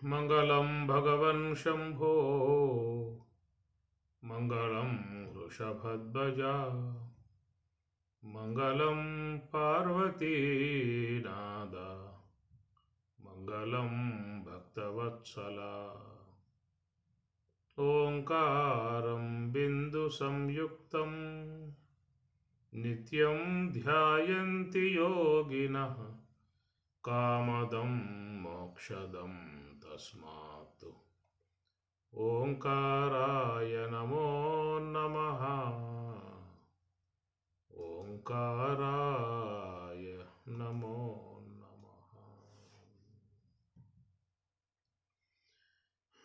మంగళం భగవన్ శంభో మంగళం వృషభధ్వజ మంగళం పార్వతీనాద మంగళం భక్తవత్సల ఓంకారం బిందు సంయుక్తం నిత్యం ధ్యాయంతి యోగినః కామదం మోక్షదం తస్మాత్ ఓంకారాయ నమో నమః ఓంకారాయ నమో నమః.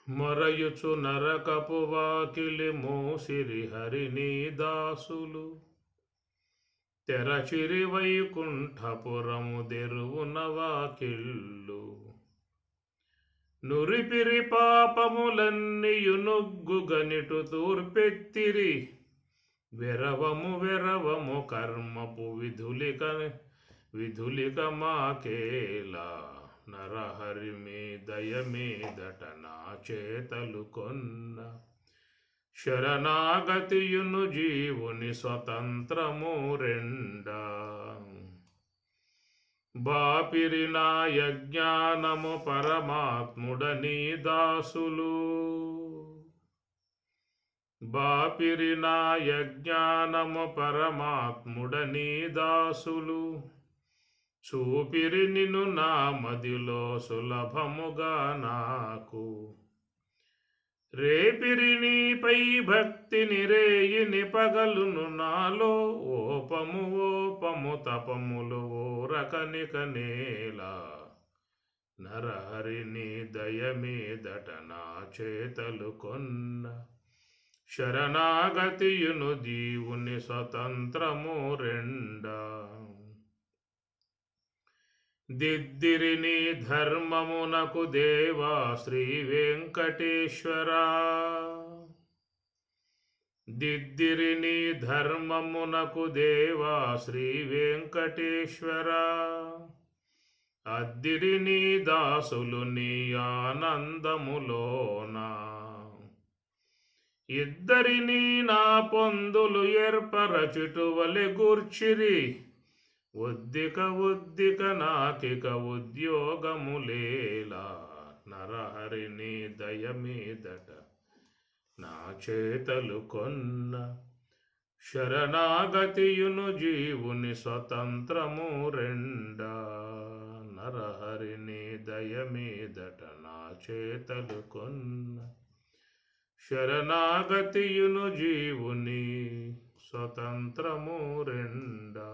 మరయుచు నరకపు వాకిలి మూసిరి హరిని దాసులు తెరచిరి వైకుంఠపురము దెరువున వాకిళ్ళు నురిపిరి పాపములన్నీయు నొగ్గుగనిటు తూర్పెత్తిరి వెరవము వెరవము కర్మపు విధులిక మాకేలా నరహరి మీ దయమీదట నా చేతలు కొన్న శరణాగతియును జీవుని స్వతంత్రము రెండా బాపిరి నా యజ్ఞానము పరమాత్ముడని దాసులు బాపిరి నా యజ్ఞానము పరమాత్ముడని దాసులు చూపిరి నిన్ను నా మదిలో సులభముగా నాకు రేపిరి నీపై భక్తిని రేయిని పగలును నాలో ఓపము తపములు ఓరకనిక నేలా నరహరిని దయమీదట నా చేతలు కొన్న శరణాగతియును జీవుని స్వతంత్రము రెండా దిద్దిరిని ధర్మమునకు దేవా శ్రీ వెంకటేశ్వరా దిద్దిరిని ధర్మమునకు దేవా శ్రీ వెంకటేశ్వరా అద్దిరిని దాసులు నీ ఆనందములోనా ఇద్దరిని నా పొందులు ఏర్పరచుటువలె గూర్చిరి ఒద్దిక నాకిక ఉద్యోగములేలా నరహరిని దయమీదట నా చేతలు కొన్న శరణాగతియును జీవుని స్వతంత్రము రెండా నరహరిని దయమీదట నా చేతలు కొన్న శరణాగతియును జీవుని స్వతంత్రము రెండా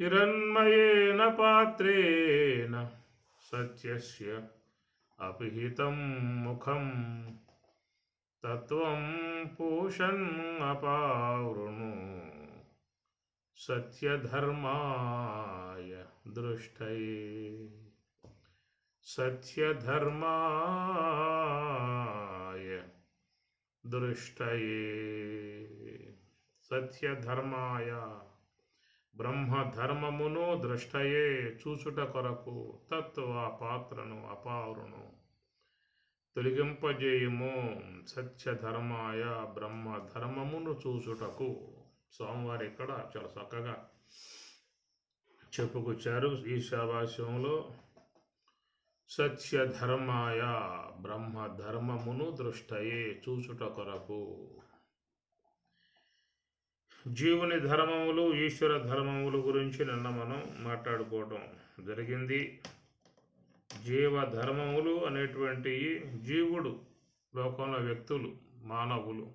హిరణ్మయేన పాత్రేణ సత్యస్య అపిహితం ముఖం తత్వం పూషన్ అపావృణు సత్యధర్మాయ దృష్టయే సత్యధర్మాయ దృష్టయే సత్యధర్మాయ బ్రహ్మధర్మమును దృష్టయే చూచుట కొరకు తత్వ పాత్రను అపావృను తొలగింపజేయుము సత్యధర్మాయ బ్రహ్మధర్మమును చూచుటకు. స్వామివారు ఇక్కడ చాలా చక్కగా చెప్పుకొచ్చారు ఈశావాస్యంలో. సత్యధర్మాయ బ్రహ్మధర్మమును దృష్టయే చూచుట కొరకు. జీవుని ధర్మములు ఈశ్వర ధర్మములు గురించి నిన్న మనం మాట్లాడుకోవటం జరిగింది. జీవధర్మములు అనేటువంటి జీవుడు లోకంలో వ్యక్తులు మానవులు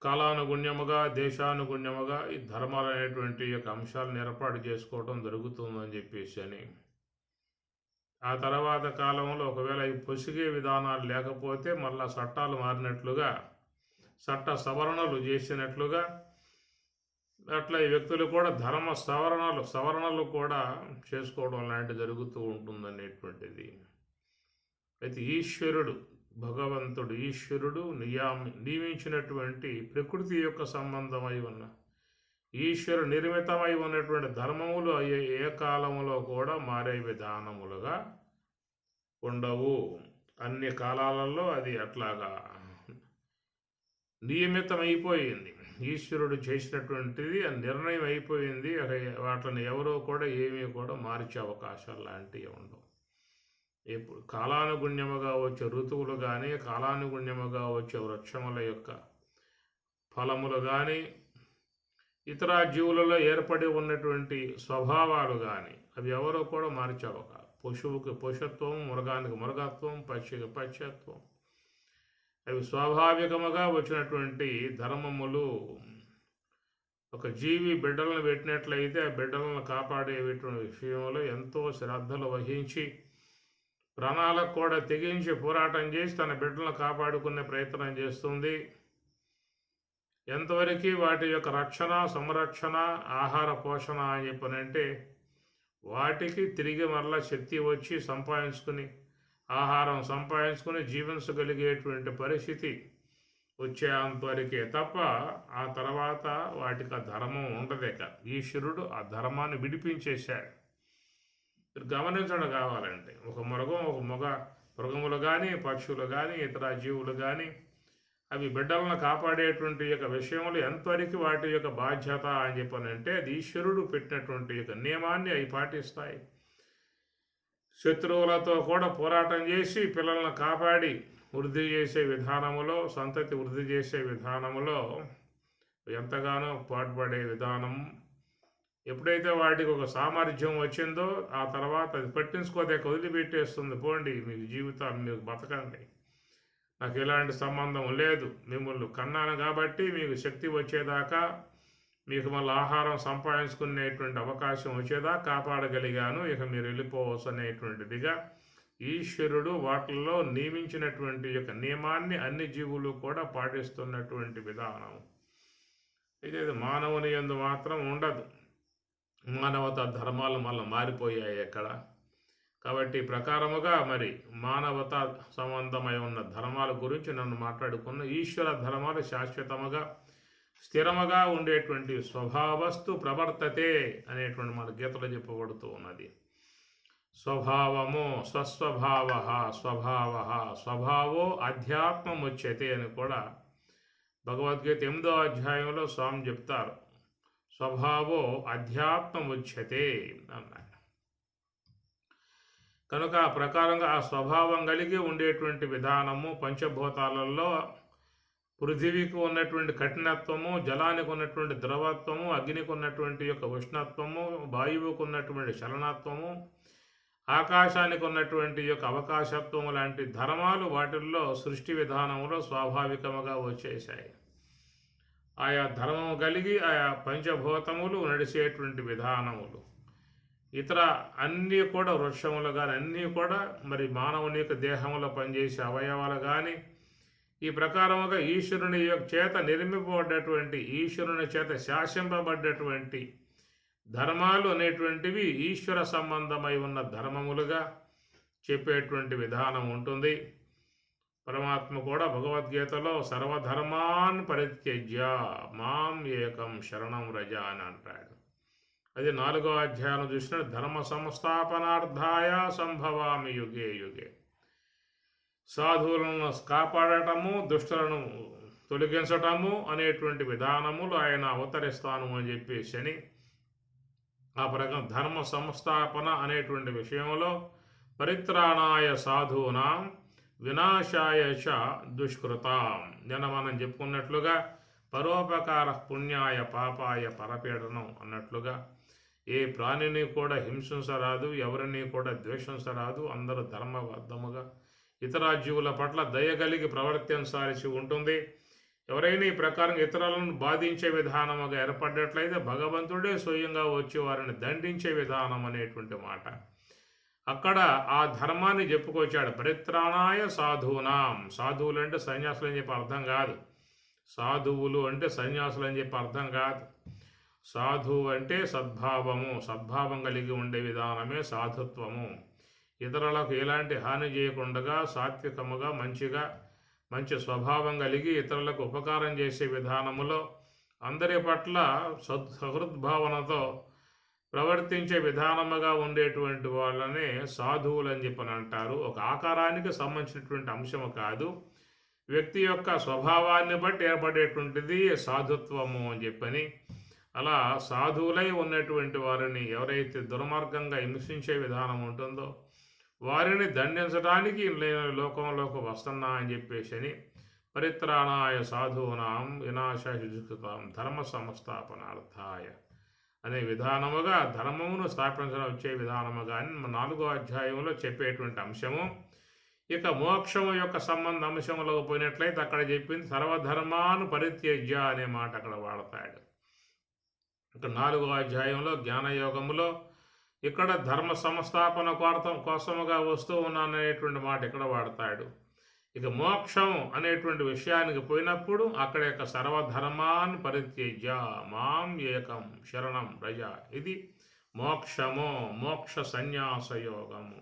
కాలానుగుణ్యముగా దేశానుగుణ్యముగా ఈ ధర్మాలు అనేటువంటి యొక్క అంశాలను ఏర్పాటు చేసుకోవడం జరుగుతుందని చెప్పేసి అని, ఆ తర్వాత కాలంలో ఒకవేళ ఈ పొసిగే విధానాలు లేకపోతే మళ్ళా చట్టాలు మారినట్లుగా చట్ట సవరణలు చేసినట్లుగా అట్లా ఈ వ్యక్తులు కూడా ధర్మ సవరణలు కూడా చేసుకోవడం లాంటివి జరుగుతూ ఉంటుందనేటువంటిది. అయితే ఈశ్వరుడు భగవంతుడు ఈశ్వరుడు నియమించినటువంటి ప్రకృతి యొక్క సంబంధమై ఉన్న ఈశ్వరు నిర్మితమై ఉన్నటువంటి ధర్మములు ఏ కాలంలో కూడా మారే విధానములుగా ఉండవు. అన్ని కాలాలలో అది అట్లాగా నియమితమైపోయింది. ఈశ్వరుడు చేసినటువంటిది నిర్ణయం అయిపోయింది. వాటిని ఎవరో కూడా ఏమీ కూడా మార్చే అవకాశాలు లాంటివి ఉండవు. ఇప్పుడు కాలానుగుణ్యముగా వచ్చే ఋతువులు కానీ, కాలానుగుణ్యముగా వచ్చే వృక్షముల యొక్క ఫలములు కానీ, ఇతర జీవులలో ఏర్పడి ఉన్నటువంటి స్వభావాలు కానీ అవి ఎవరో కూడా మార్చే అవకాశం. పశువుకి పశుత్వం, మృగానికి మృగత్వం, పక్షికి పక్షత్వం, అవి స్వాభావికముగా వచ్చినటువంటి ధర్మములు. ఒక జీవి బిడ్డలను పెట్టినట్లయితే ఆ బిడ్డలను కాపాడేటువంటి విషయంలో ఎంతో శ్రద్ధలు వహించి ప్రాణాలకు కూడా తెగించి పోరాటం చేసి తన బిడ్డలను కాపాడుకునే ప్రయత్నం చేస్తుంది. ఎంతవరకు వాటి యొక్క రక్షణ, సంరక్షణ, ఆహార పోషణ అని చెప్పనంటే వాటికి తిరిగి మరలా శక్తి వచ్చి సంపాదించుకుని ఆహారం సంపాదించుకుని జీవించగలిగేటువంటి పరిస్థితి వచ్చేంతవరకే తప్ప ఆ తర్వాత వాటికి ఆ ధర్మం ఉండదేక. ఈశ్వరుడు ఆ ధర్మాన్ని విడిపించేశాడు. మీరు గమనించడం కావాలంటే ఒక మృగములు కానీ, పక్షులు కానీ, ఇతర జీవులు కానీ అవి బిడ్డలను కాపాడేటువంటి యొక్క విషయంలో ఎంతవరకు వాటి యొక్క బాధ్యత అని చెప్పనంటే అది ఈశ్వరుడు పెట్టినటువంటి యొక్క నియమాన్ని అవి పాటిస్తాయి. శత్రువులతో కూడా పోరాటం చేసి పిల్లలను కాపాడి వృద్ధి చేసే విధానములో, సంతతి వృద్ధి చేసే విధానములో ఎంతగానో పాటుపడే విధానం. ఎప్పుడైతే వాటికి ఒక సామర్థ్యం వచ్చిందో ఆ తర్వాత అది పట్టించుకోలేక వదిలిపెట్టేస్తుంది. పోండి, మీకు జీవితాలు మీకు బతకండి, నాకు ఎలాంటి సంబంధం లేదు, మిమ్మల్ని కన్నాను కాబట్టి మీకు శక్తి వచ్చేదాకా, మీకు మళ్ళీ ఆహారం సంపాదించుకునేటువంటి అవకాశం వచ్చేదాకా కాపాడగలిగాను, ఇక మీరు వెళ్ళిపోవచ్చు అనేటువంటిదిగా ఈశ్వరుడు వాటిల్లో నియమించినటువంటి యొక్క నియమాన్ని అన్ని జీవులు కూడా పాటిస్తున్నటువంటి విధానం. అయితే ఇది మానవుని యందు మాత్రం ఉండదు. మానవతా ధర్మాలు మళ్ళీ మారిపోయాయి అక్కడ. కాబట్టి ప్రకారముగా మరి మానవతా సంబంధమై ఉన్న ధర్మాల గురించి నన్ను మాట్లాడుకున్న ఈశ్వర ధర్మాలు శాశ్వతముగా స్థిరముగా ఉండేటువంటి స్వభావస్తు ప్రవర్తతే అనేటువంటి మన గీతలో చెప్పబడుతూ ఉన్నది. స్వభావము స్వస్వభావ స్వభావో అధ్యాత్మముచ్యతే అని కూడా భగవద్గీత 8వ అధ్యాయంలో స్వామి చెప్తారు. స్వభావో అధ్యాత్మముచ్యతే అన్నాడు. కనుక ఆ ప్రకారంగా ఆ స్వభావం కలిగి ఉండేటువంటి విధానము పంచభూతాలలో పృథివీకి ఉన్నటువంటి కఠినత్వము, జలానికి ఉన్నటువంటి ద్రవత్వము, అగ్నికి ఉన్నటువంటి యొక్క ఉష్ణత్వము, వాయువుకు ఉన్నటువంటి చలనత్వము, ఆకాశానికి ఉన్నటువంటి యొక్క అవకాశత్వము లాంటి ధర్మాలు వాటిల్లో సృష్టి విధానంలో స్వాభావికముగా వచ్చేసాయి. ఆయా ధర్మము కలిగి ఆయా పంచభూతములు నడిచేటువంటి విధానములు, ఇతర అన్నీ కూడా వృక్షములు కానీ అన్నీ కూడా మరి మానవుని యొక్క దేహంలో పనిచేసే అవయవాలు కానీ ఈ ప్రకారముగా ఈశ్వరుని చేత నిర్మింపబడ్డటువంటి, ఈశ్వరుని చేత శాసింపబడ్డటువంటి ధర్మాలు అనేటువంటివి ఈశ్వర సంబంధమై ఉన్న ధర్మములుగా చెప్పేటువంటి విధానం ఉంటుంది. పరమాత్మ కూడా భగవద్గీతలో సర్వధర్మాన్ పరిత్యజ్య మాం ఏకం శరణం రజ అని అంటాడు. అది 4వ అధ్యాయం చూసిన ధర్మ సంస్థాపనార్థాయ సంభవామి యుగే యుగే. సాధువులను కాపాడటము, దుష్టులను తొలగించటము అనేటువంటి విధానములు ఆయన అవతరిస్తాను అని చెప్పేసి ఆ ప్రకారం ధర్మ సంస్థాపన అనేటువంటి విషయంలో పరిత్రాణాయ సాధూనాం వినాశాయ చ దుష్కృతాం. నిన్న మనం చెప్పుకున్నట్లుగా పరోపకార పుణ్యాయ పాపాయ పరపీడనం అన్నట్లుగా ఏ ప్రాణిని కూడా హింసించరాదు, ఎవరిని కూడా ద్వేషించరాదు. అందరూ ధర్మబద్ధముగా ఇతర జీవుల పట్ల దయగలిగి ప్రవర్తించాల్సి ఉంటుంది. ఎవరైనా ఈ ప్రకారం ఇతరులను బాధించే విధానముగా ఏర్పడ్డట్లయితే భగవంతుడే స్వయంగా వచ్చి వారిని దండించే విధానం అనేటువంటి మాట అక్కడ ఆ ధర్మాన్ని చెప్పుకొచ్చాడు. పరిత్రాణాయ సాధూనాం. సాధువులు అంటే సన్యాసులు అని చెప్పి అర్థం కాదు. సాధువులు అంటే సన్యాసులు అని చెప్పి అర్థం కాదు. సాధువు అంటే సద్భావము, సద్భావం కలిగి ఉండే విధానమే సాధుత్వము. ఇతరులకు ఎలాంటి హాని చేయకుండా సాత్వికముగా మంచి స్వభావం కలిగి ఇతరులకు ఉపకారం చేసే విధానములో అందరి పట్ల సహృద్భావనతో ప్రవర్తించే విధానముగా ఉండేటువంటి వాళ్ళనే సాధువులు అని చెప్పని అంటారు. ఒక ఆకారానికి సంబంధించినటువంటి అంశము కాదు, వ్యక్తి యొక్క స్వభావాన్ని బట్టి ఏర్పడేటువంటిది సాధుత్వము అని చెప్పని. అలా సాధువులై ఉన్నటువంటి వారిని ఎవరైతే దుర్మార్గంగా హింసించే విధానం ఉంటుందో వారిని దండించడానికి నేను లోకంలోకి వస్తున్నా అని చెప్పేసి పరిత్రాణాయ సాధూనాం వినాశుతాం ధర్మ సంస్థాపనార్థాయ అనే విధానముగా ధర్మమును స్థాపించడం వచ్చే విధానముగా అని 4వ అధ్యాయంలో చెప్పేటువంటి అంశము. ఇక మోక్షము యొక్క సంబంధ అంశంలోకి పోయినట్లయితే అక్కడ చెప్పింది సర్వధర్మాను పరిత్యజ్య అనే మాట అక్కడ వాడతాడు. ఇక 4వ అధ్యాయంలో జ్ఞానయోగములో ఇక్కడ ధర్మ సంస్థాపన కోసముగా వస్తూ ఉన్నాననేటువంటి మాట ఇక్కడ వాడతాడు. ఇక మోక్షం అనేటువంటి విషయానికి పోయినప్పుడు అక్కడ యొక్క సర్వధర్మాన్ పరిత్యజ్య మాం ఏకం శరణం రజ, ఇది మోక్షము, మోక్ష సన్యాస యోగము.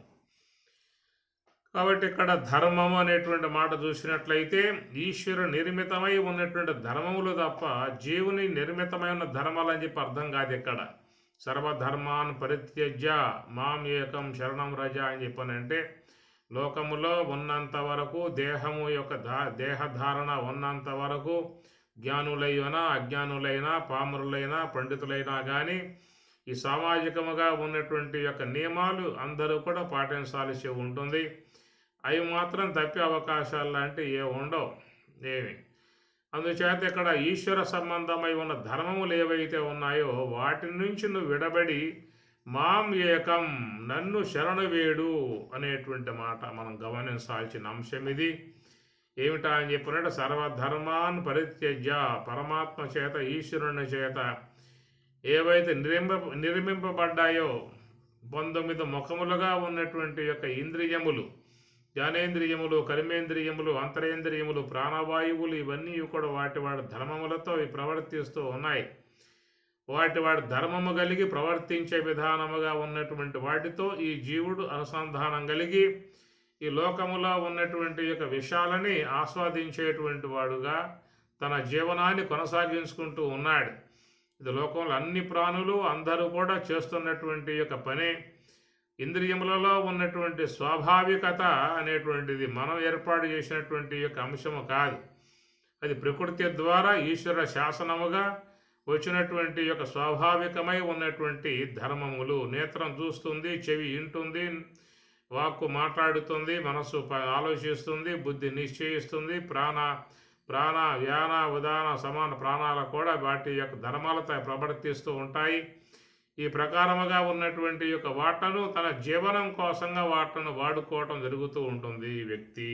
కాబట్టి ఇక్కడ ధర్మము అనేటువంటి మాట చూసినట్లయితే ఈశ్వరు నిర్మితమై ఉన్నటువంటి ధర్మములు తప్ప జీవుని నిర్మితమైన ధర్మాలు అని చెప్పి అర్థం కాదు. ఇక్కడ సర్వధర్మాన్ పరిత్యజ్య మాం ఏకం శరణం రజ అని చెప్పనంటే లోకములో ఉన్నంత వరకు దేహము యొక్క దేహధారణ ఉన్నంత వరకు జ్ఞానులైనా అజ్ఞానులైనా పామరులైనా పండితులైనా కానీ ఈ సామాజికముగా ఉన్నటువంటి యొక్క నియమాలు అందరూ కూడా పాటించాల్సి ఉంటుంది. అవి మాత్రం తప్పే అవకాశాలు లాంటివి ఏ ఉండవు ఏమి. అందుచేత ఇక్కడ ఈశ్వర సంబంధమై ఉన్న ధర్మములు ఏవైతే ఉన్నాయో వాటి నుంచి నువ్వు విడబడి మాం ఏకం నన్ను శరణు వేడు అనేటువంటి మాట మనం గమనించాల్సిన అంశం ఇది. ఏమిటా అని చెప్పినట్టు సర్వధర్మాన్ పరిత్యజ్య, పరమాత్మ చేత ఈశ్వరుని చేత ఏవైతే నిర్మింపబడ్డాయో 19 ముఖములుగా ఉన్నటువంటి యొక్క ఇంద్రియములు, జ్ఞానేంద్రియములు, కర్మేంద్రియములు, అంతరేంద్రియములు, ప్రాణవాయువులు, ఇవన్నీ కూడా వాటి ధర్మములతో ప్రవర్తిస్తూ ఉన్నాయి. వాటి ధర్మము కలిగి ప్రవర్తించే విధానముగా ఉన్నటువంటి వాటితో ఈ జీవుడు అనుసంధానం కలిగి ఈ లోకములో ఉన్నటువంటి యొక్క విషయాలని ఆస్వాదించేటువంటి వాడుగా తన జీవనాన్ని కొనసాగించుకుంటూ ఉన్నాడు. ఇది లోకంలో అన్ని ప్రాణులు అందరూ కూడా చేస్తున్నటువంటి యొక్క పనే. ఇంద్రియములలో ఉన్నటువంటి స్వాభావికత అనేటువంటిది మనం ఏర్పాటు చేసినటువంటి యొక్క అంశము కాదు. అది ప్రకృతి ద్వారా ఈశ్వర శాసనముగా వచ్చినటువంటి యొక్క స్వాభావికమై ఉన్నటువంటి ధర్మములు. నేత్రం చూస్తుంది, చెవి వింటుంది, వాక్కు మాట్లాడుతుంది, మనస్సు ఆలోచిస్తుంది, బుద్ధి నిశ్చయిస్తుంది, ప్రాణ వ్యాన ఉదాన సమాన ప్రాణాలు కూడా వాటి యొక్క ధర్మాలతో ప్రవర్తిస్తూ ఉంటాయి. ఈ ప్రకారముగా ఉన్నటువంటి యొక్క వాటను తన జీవనం కోసంగా వాటను వాడుకోవటం జరుగుతూ ఉంటుంది. ఈ వ్యక్తి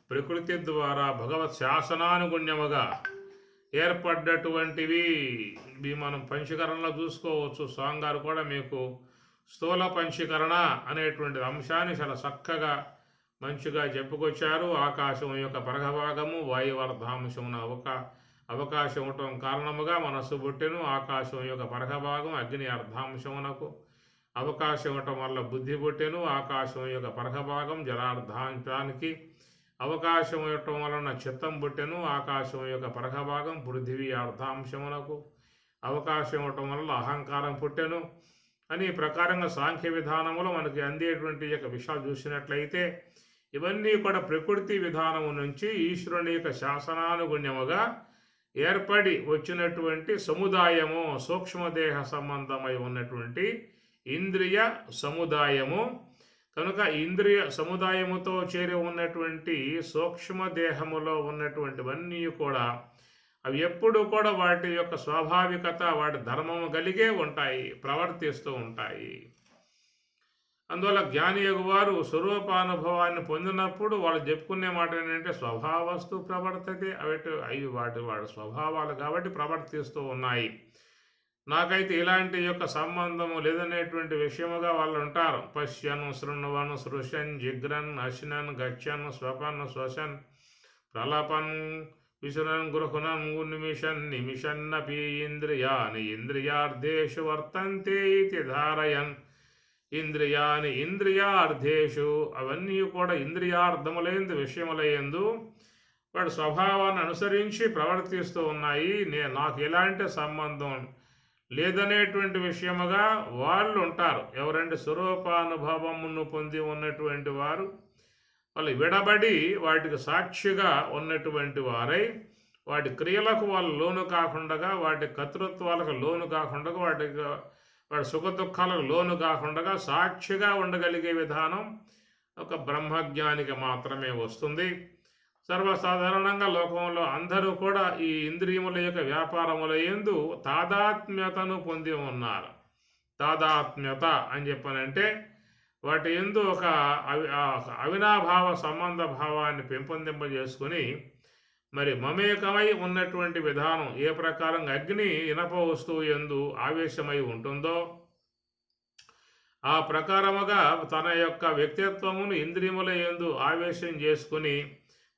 ప్రకృతి ద్వారా భగవత్ శాసనానుగుణ్యముగా ఏర్పడ్డటువంటివి ఇవి మనం పంచీకరణలో చూసుకోవచ్చు. స్వామి గారు కూడా మీకు స్థూల పంచీకరణ అనేటువంటి అంశాన్ని చాలా చక్కగా మంచిగా చెప్పుకొచ్చారు. ఆకాశం యొక్క పరగభాగము వాయువర్ధాంశమున అవకాశం ఉండటం కారణముగా మనస్సు పుట్టెను. ఆకాశం యొక్క పరగభాగం అగ్ని అర్ధాంశమునకు అవకాశం ఉండటం వల్ల బుద్ధి పుట్టెను. ఆకాశం యొక్క పరగభాగం జలార్ధాంశానికి అవకాశం ఇవ్వటం వలన చిత్తం పుట్టెను. ఆకాశం యొక్క పరగభాగం పృథివీ అర్ధాంశమునకు అవకాశం ఇవ్వటం వల్ల అహంకారం పుట్టెను అని ప్రకారంగా సాంఖ్య విధానములో మనకి అందేటువంటి యొక్క విషయాలు చూసినట్లయితే ఇవన్నీ కూడా ప్రకృతి విధానము నుంచి ఈశ్వరుని యొక్క శాసనానుగుణ్యముగా ఏర్పడి వచ్చినటువంటి సముదాయము, సూక్ష్మదేహ సంబంధమై ఉన్నటువంటి ఇంద్రియ సముదాయము. కనుక ఇంద్రియ సముదాయముతో చేరి ఉన్నటువంటి సూక్ష్మదేహములో ఉన్నటువంటివన్నీ కూడా అవి ఎప్పుడు కూడా వాటి యొక్క స్వాభావికత, వాటి ధర్మము కలిగే ఉంటాయి, ప్రవర్తిస్తూ ఉంటాయి. అందువల్ల జ్ఞానియోగు వారు స్వరూపానుభవాన్ని పొందినప్పుడు వాళ్ళు చెప్పుకునే మాట ఏంటంటే స్వభావస్తు ప్రవర్తతే, అవి వాటి స్వభావాలు కాబట్టి ప్రవర్తిస్తూ ఉన్నాయి. నాకైతే ఇలాంటి యొక్క సంబంధము లేదనేటువంటి విషయముగా వాళ్ళు ఉంటారు. పశ్యన్ శృణ్వన్ సృశన్ జిగ్రన్ అశ్నన్ గచ్చన్ స్వపన్ శ్వసన్ ప్రలపన్ విశునన్ గృహునన్ నిమిషన్నపి ఇంద్రియాని ఇంద్రియార్థేషు వర్తంతే ఇది ధారయన్. ఇంద్రియాని ఇంద్రియార్థేషు, అవన్నీ కూడా ఇంద్రియార్థములైందు విషయములయందు వాడి స్వభావాన్ని అనుసరించి ప్రవర్తిస్తూ ఉన్నాయి, నాకు ఎలాంటి సంబంధం లేదనేటువంటి విషయముగా వాళ్ళు ఉంటారు. ఎవరంటే స్వరూపానుభవమును పొంది ఉన్నటువంటి వారు, వాళ్ళు విడబడి వాటికి సాక్షిగా ఉన్నటువంటి వారై, వాటి క్రియలకు వాళ్ళు లోను కాకుండా, వాటి కర్తృత్వాలకు లోను కాకుండా, వాటి సుఖ దుఃఖాలకు లోను కాకుండా సాక్షిగా ఉండగలిగే విధానం ఒక బ్రహ్మజ్ఞానికి మాత్రమే వస్తుంది. సర్వసాధారణంగా లోకంలో అందరూ కూడా ఈ ఇంద్రియముల యొక్క వ్యాపారముల యందు తాదాత్మ్యతను పొంది ఉన్నారు. తాదాత్మ్యత అని చెప్పనంటే వాటి యందు ఒక అవినాభావ సంబంధ భావాన్ని పెంపొందింపజేసుకుని మరి మమేకమై ఉన్నటువంటి విధానం ఏ ప్రకారంగా అగ్ని ఇనప వస్తువు యందు ఆవేశమై ఉంటుందో ఆ ప్రకారముగా తన యొక్క వ్యక్తిత్వమును ఇంద్రియముల యందు ఆవేశం చేసుకుని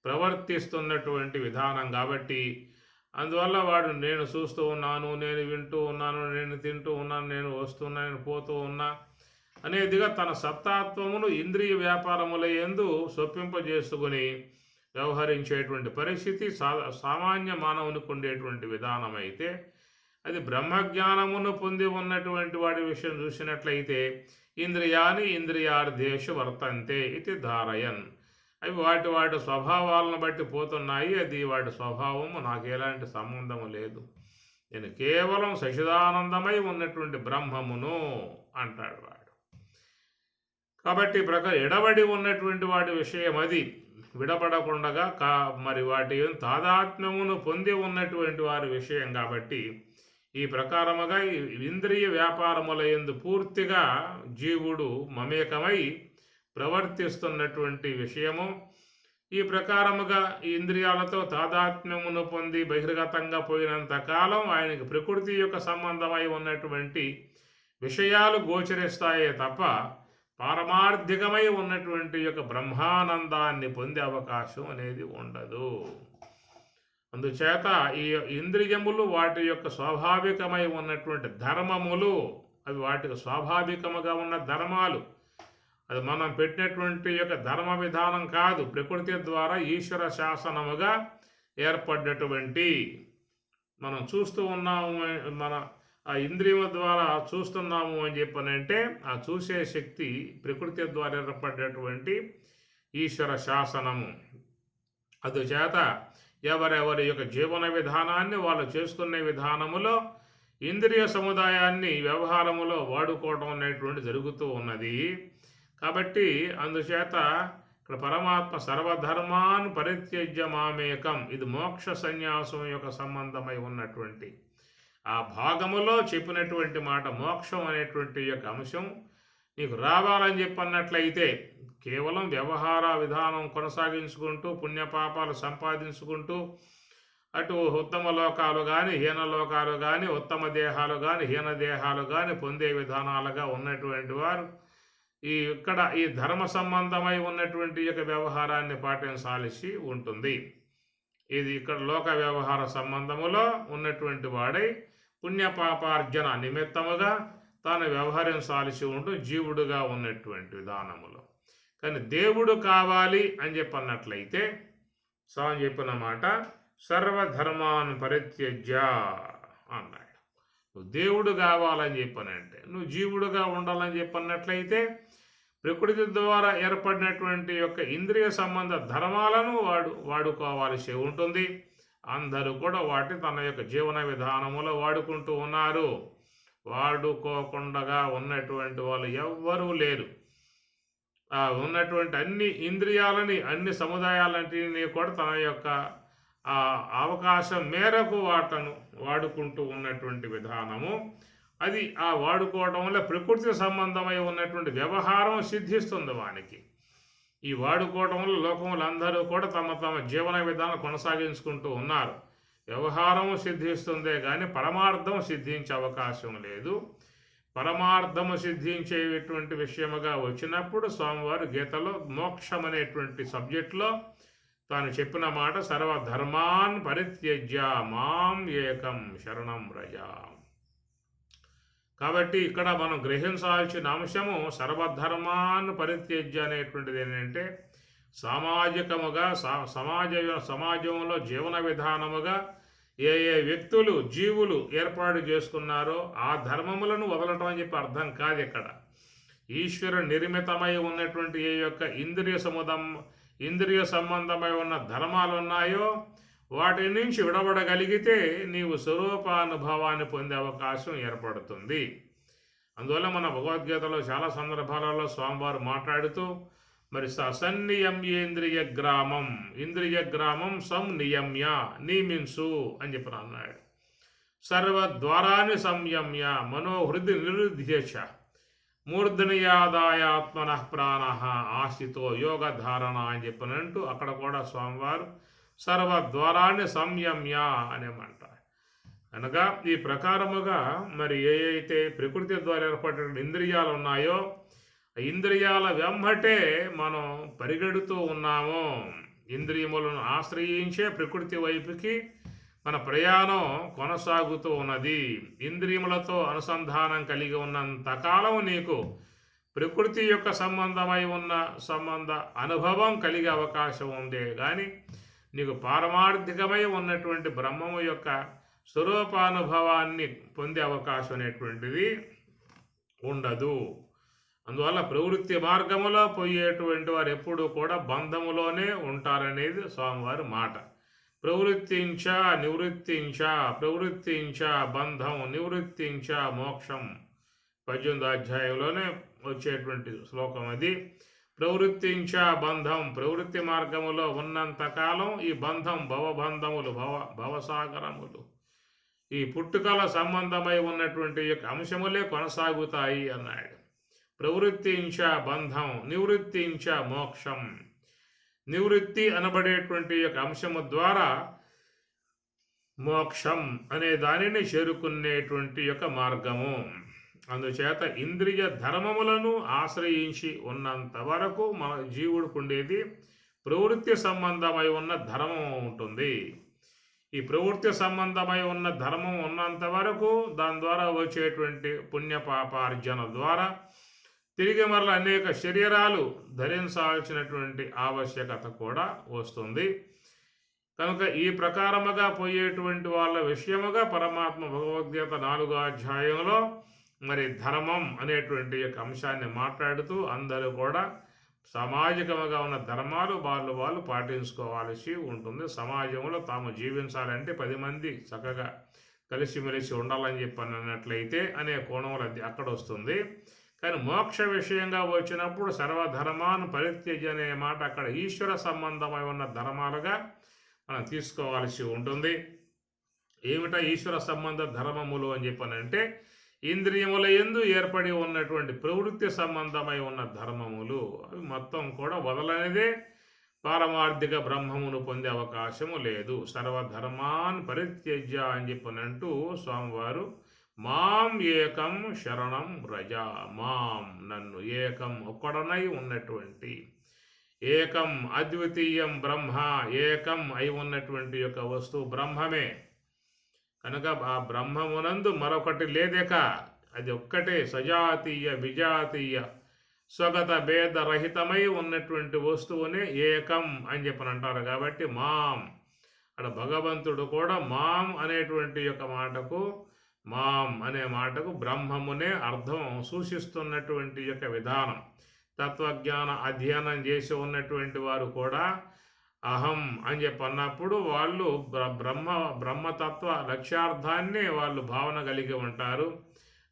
ప్రవర్తిస్తున్నటువంటి విధానం. కాబట్టి అందువల్ల వాడు నేను చూస్తూ ఉన్నాను, నేను వింటూ ఉన్నాను, నేను తింటూ ఉన్నాను, నేను వస్తున్నా, నేను పోతూ ఉన్నా అనేదిగా తన సత్తాత్వమును ఇంద్రియ వ్యాపారముల యందు చొప్పింపజేసుకుని వ్యవహరించేటువంటి పరిస్థితి సామాన్య మానవునికి ఉండేటువంటి విధానం. అయితే అది బ్రహ్మజ్ఞానమును పొంది ఉన్నటువంటి వాడి విషయం చూసినట్లయితే ఇంద్రియాని ఇంద్రియార్థేషు వర్తంతే ఇది ధారయన్, అవి వాటి స్వభావాలను బట్టి పోతున్నాయి, అది వాటి స్వభావము నాకు ఎలాంటి సంబంధము లేదు, నేను కేవలం సచిదానందమై ఉన్నటువంటి బ్రహ్మమును అంటాడు వాడు. కాబట్టి ప్రకారం ఎడబడి ఉన్నటువంటి వాడి విషయం అది విడబడకుండగా మరి వాటి తాదాత్మ్యమును పొంది ఉన్నటువంటి వారి విషయం. కాబట్టి ఈ ప్రకారముగా ఇంద్రియ వ్యాపారముల యందు పూర్తిగా జీవుడు మమేకమై ప్రవర్తిస్తున్నటువంటి విషయము. ఈ ప్రకారముగా ఈ ఇంద్రియాలతో తాదాత్మ్యమును పొంది బహిర్గతంగా పోయినంత కాలం ఆయనకి ప్రకృతి యొక్క సంబంధమై ఉన్నటువంటి విషయాలు గోచరిస్తాయే తప్ప పారమార్థికమై ఉన్నటువంటి యొక్క బ్రహ్మానందాన్ని పొందే అవకాశం అనేది ఉండదు. అందుచేత ఈ ఇంద్రియములు వాటి యొక్క స్వాభావికమై ఉన్నటువంటి ధర్మములు, అవి వాటికి స్వాభావికముగా ఉన్న ధర్మాలు, అది మనం పెట్టినటువంటి యొక్క ధర్మ విధానం కాదు, ప్రకృతి ద్వారా ఈశ్వర శాసనముగా ఏర్పడ్డటువంటి మనం చూస్తూ ఉన్నాము. మన ఆ ఇంద్రియము ద్వారా చూస్తున్నాము అని చెప్పనంటే ఆ చూసే శక్తి ప్రకృతి ద్వారా ఏర్పడ్డటువంటి ఈశ్వర శాసనము. అందుచేత ఎవరెవరి యొక్క జీవన విధానాన్ని వాళ్ళు చేసుకునే విధానములో ఇంద్రియ సముదాయాన్ని వ్యవహారములో వాడుకోవడం అనేటువంటి జరుగుతూ ఉన్నది. కాబట్టి అందుచేత ఇక్కడ పరమాత్మ సర్వధర్మాన్ పరిత్యజ్య మామేకం, ఇది మోక్ష సన్యాసం యొక్క సంబంధమై ఉన్నటువంటి ఆ భాగములో చెప్పినటువంటి మాట. మోక్షం అనేటువంటి యొక్క అంశం నీకు రావాలని చెప్పన్నట్లయితే కేవలం వ్యవహార విధానం కొనసాగించుకుంటూ పుణ్యపాపాలు సంపాదించుకుంటూ అటు ఉత్తమ లోకాలు కానీ హీన లోకాలు కానీ ఉత్తమ దేహాలు కానీ హీన దేహాలు కానీ పొందే విధానాలుగా ఉన్నటువంటి వారు ఇక్కడ ఈ ధర్మ సంబంధమై ఉన్నటువంటి యొక్క వ్యవహారాన్ని పాటించాల్సి ఉంటుంది. ఇది ఇక్కడ లోక వ్యవహార సంబంధములో ఉన్నటువంటి వాడై పుణ్యపాపార్జన నిమిత్తముగా తాను వ్యవహరించాల్సి ఉంటూ జీవుడుగా ఉన్నటువంటి విధానములో. కానీ దేవుడు కావాలి అని చెప్పన్నట్లయితే స్వామి చెప్పిన మాట సర్వధర్మాన్ పరిత్యజ్య అన్నాడు. నువ్వు దేవుడు కావాలని చెప్పనంటే, నువ్వు జీవుడుగా ఉండాలని చెప్పన్నట్లయితే ప్రకృతి ద్వారా ఏర్పడినటువంటి యొక్క ఇంద్రియ సంబంధ ధర్మాలను వాడుకోవాల్సి ఉంటుంది. అందరూ కూడా వాటి తన యొక్క జీవన విధానములో వాడుకుంటూ ఉన్నారు. వాడుకోకుండా ఉన్నటువంటి వాళ్ళు ఎవ్వరూ లేరు. ఉన్నటువంటి అన్ని ఇంద్రియాలని అన్ని సముదాయాలన్నింటినీ కూడా తన యొక్క అవకాశం మేరకు వాటను వాడుకుంటూ ఉన్నటువంటి విధానము అది. ఆ వాడుకోవడం వల్ల ప్రకృతి సంబంధమై ఉన్నటువంటి వ్యవహారం సిద్ధిస్తుంది వానికి. ఈ వాడుకోవడం వల్ల లోకములు అందరూ కూడా తమ తమ జీవన విధానం కొనసాగించుకుంటూ ఉన్నారు. వ్యవహారం సిద్ధిస్తుందే కానీ పరమార్థం సిద్ధించే అవకాశం లేదు. పరమార్థము సిద్ధించేటువంటి విషయముగా వచ్చినప్పుడు స్వామివారు గీతలో మోక్షం అనేటువంటి సబ్జెక్టులో తాను చెప్పిన మాట సర్వధర్మాన్ పరిత్యజ్య మాం ఏకం శరణం వ్రజ. కాబట్టి ఇక్కడ మనం గ్రహించాల్సిన అంశము సర్వధర్మాన్ పరిత్యజ్య అనేటువంటిది ఏంటంటే సామాజికముగా సమాజంలో జీవన విధానముగా ఏ ఏ వ్యక్తులు జీవులు ఏర్పాటు చేసుకున్నారో ఆ ధర్మములను వదలటం అని చెప్పి అర్థం కాదు ఇక్కడ. ఈశ్వర నిర్మితమై ఉన్నటువంటి ఏ యొక్క ఇంద్రియ సంబంధమై ఉన్న ధర్మాలు ఉన్నాయో వాటి నుంచి విడబడగలిగితే నీవు స్వరూపానుభవాన్ని పొందే అవకాశం ఏర్పడుతుంది. అందువల్ల మన భగవద్గీతలో చాలా సందర్భాలలో స్వామివారు మాట్లాడుతూ మరి సన్నియమ్యేంద్రియ గ్రామం సంనియమ్య నియమించు అని చెప్పి అన్నాడు. సర్వద్వారాన్ని సంయమ్య మనోహృది నిరుధ్యచ మూర్ధనియాదాయాత్మన ప్రాణ ఆశితో యోగధారణ అని చెప్పినంటూ అక్కడ కూడా స్వామివారు సర్వద్వారాన్ని సంయమ్య అనేమంటారు. అనగా ఈ ప్రకారముగా మరి ఏ అయితే ప్రకృతి ద్వారా ఏర్పడిన ఇంద్రియాలు ఉన్నాయో ఇంద్రియాల వెంబటే మనం పరిగెడుతూ ఉన్నాము. ఇంద్రియములను ఆశ్రయించే ప్రకృతి వైపుకి మన ప్రయాణం కొనసాగుతూ ఉన్నది. ఇంద్రియములతో అనుసంధానం కలిగి ఉన్నంతకాలం నీకు ప్రకృతి యొక్క సంబంధమై ఉన్న అనుభవం కలిగే అవకాశం ఉందే కానీ నీకు పారమార్థికమై ఉన్నటువంటి బ్రహ్మము యొక్క స్వరూపానుభవాన్ని పొందే అవకాశం అనేటువంటిది ఉండదు. అందువల్ల ప్రవృత్తి మార్గములో పోయేటువంటి వారు ఎప్పుడూ కూడా బంధములోనే ఉంటారనేది స్వామివారి మాట. ప్రవృత్తించ బంధం నివృత్తించ మోక్షం 18వ అధ్యాయంలోనే వచ్చేటువంటి శ్లోకం అది. ప్రవృత్తించ బంధం ప్రవృత్తి మార్గములో ఉన్నంతకాలం ఈ బంధం భవబంధములు భవసాగరములు ఈ పుట్టుకల సంబంధమై ఉన్నటువంటి యొక్క అంశములే కొనసాగుతాయి అన్నాడు. ప్రవృత్తించ బంధం నివృత్తించ మోక్షం. నివృత్తి అనబడేటువంటి యొక్క అంశము ద్వారా మోక్షం అనే దానిని చేరుకునేటువంటి యొక్క మార్గము. అందుచేత ఇంద్రియ ధర్మములను ఆశ్రయించి ఉన్నంత వరకు మన జీవుడికి ఉండేది ప్రవృత్తి సంబంధమై ఉన్న ధర్మం ఉంటుంది. ఈ ప్రవృత్తి సంబంధమై ఉన్న ధర్మం ఉన్నంత వరకు దాని ద్వారా వచ్చేటువంటి పుణ్యపాపార్జన ద్వారా తిరిగి మరల అనేక శరీరాలు ధరించాల్సినటువంటి ఆవశ్యకత కూడా వస్తుంది. కనుక ఈ ప్రకారముగా పోయేటువంటి వాళ్ళ విషయముగా పరమాత్మ భగవద్గీత 4వ అధ్యాయంలో మరి ధర్మం అనేటువంటి యొక్క అంశాన్ని మాట్లాడుతూ అందరూ కూడా సామాజికముగా ఉన్న ధర్మాలు వాళ్ళు పాటించుకోవాల్సి ఉంటుంది. సమాజంలో తాము జీవించాలంటే 10 మంది చక్కగా కలిసిమెలిసి ఉండాలని చెప్పి అన్నట్లయితే అనే కోణంలో అక్కడ వస్తుంది. కానీ మోక్ష విషయంగా వచ్చినప్పుడు సర్వధర్మాన్ పరిత్యజ అనే మాట అక్కడ ఈశ్వర సంబంధమై ఉన్న ధర్మాలుగా మనం తీసుకోవాల్సి ఉంటుంది. ఏమిటా ఈశ్వర సంబంధ ధర్మములు అని చెప్పనంటే ఇంద్రియముల యందు ఏర్పడి ఉన్నటువంటి ప్రవృత్తి సంబంధమై ఉన్న ధర్మములు అవి మొత్తం కూడా వదలనిదే పారమార్థిక బ్రహ్మమును పొందే అవకాశము లేదు. సర్వధర్మాన్ పరిత్యజ్య అని చెప్పనంటూ స్వామివారు మాం ఏకం శరణం రజ మాం నన్ను ఏకం ఒక్కడనై ఉన్నటువంటి ఏకం అద్వితీయం బ్రహ్మ ఏకం అయి ఉన్నటువంటి యొక్క వస్తువు బ్రహ్మమే. కనుక ఆ బ్రహ్మమునందు మరొకటి లేదేక అది ఒక్కటే సజాతీయ విజాతీయ స్వగత భేదరహితమై ఉన్నటువంటి వస్తువునే ఏకం అని చెప్పనంటారు. కాబట్టి మాం అక్కడ భగవంతుడు కూడా మాం అనేటువంటి యొక్క మాటకు మాం అనే మాటకు బ్రహ్మమునే అర్థం సూచిస్తున్నటువంటి యొక్క విధానం. తత్వజ్ఞాన అధ్యయనం చేసి ఉన్నటువంటి వారు కూడా అహం అని చెప్పి అన్నప్పుడు వాళ్ళు బ్రహ్మతత్వ లక్ష్యార్థాన్ని వాళ్ళు భావన కలిగి ఉంటారు.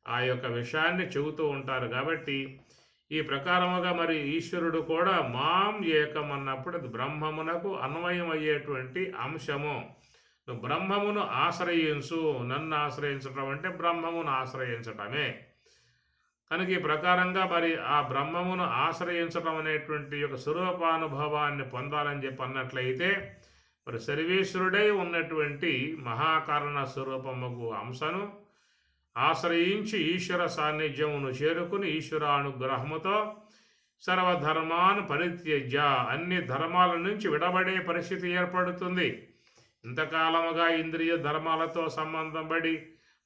ఆ యొక్క విషయాన్ని చెబుతూ ఉంటారు. కాబట్టి ఈ ప్రకారముగా మరి ఈశ్వరుడు కూడా మాం ఏకం అన్నప్పుడు అది బ్రహ్మమునకు అన్వయం అయ్యేటువంటి అంశము. నువ్వు బ్రహ్మమును ఆశ్రయించు. నన్ను ఆశ్రయించటం అంటే బ్రహ్మమును ఆశ్రయించటమే. కనుక ఈ ప్రకారంగా మరి ఆ బ్రహ్మమును ఆశ్రయించడం అనేటువంటి యొక్క స్వరూపానుభవాన్ని పొందాలని చెప్పి అన్నట్లయితే మరి సర్వేశ్వరుడై ఉన్నటువంటి మహాకారణ స్వరూపముకు అంశను ఆశ్రయించి ఈశ్వర సాన్నిధ్యమును చేరుకుని ఈశ్వరానుగ్రహముతో సర్వధర్మాన్ పరిత్యజ్య అన్ని ధర్మాల నుంచి విడబడే పరిస్థితి ఏర్పడుతుంది. ఇంతకాలముగా ఇంద్రియ ధర్మాలతో సంబంధం పడి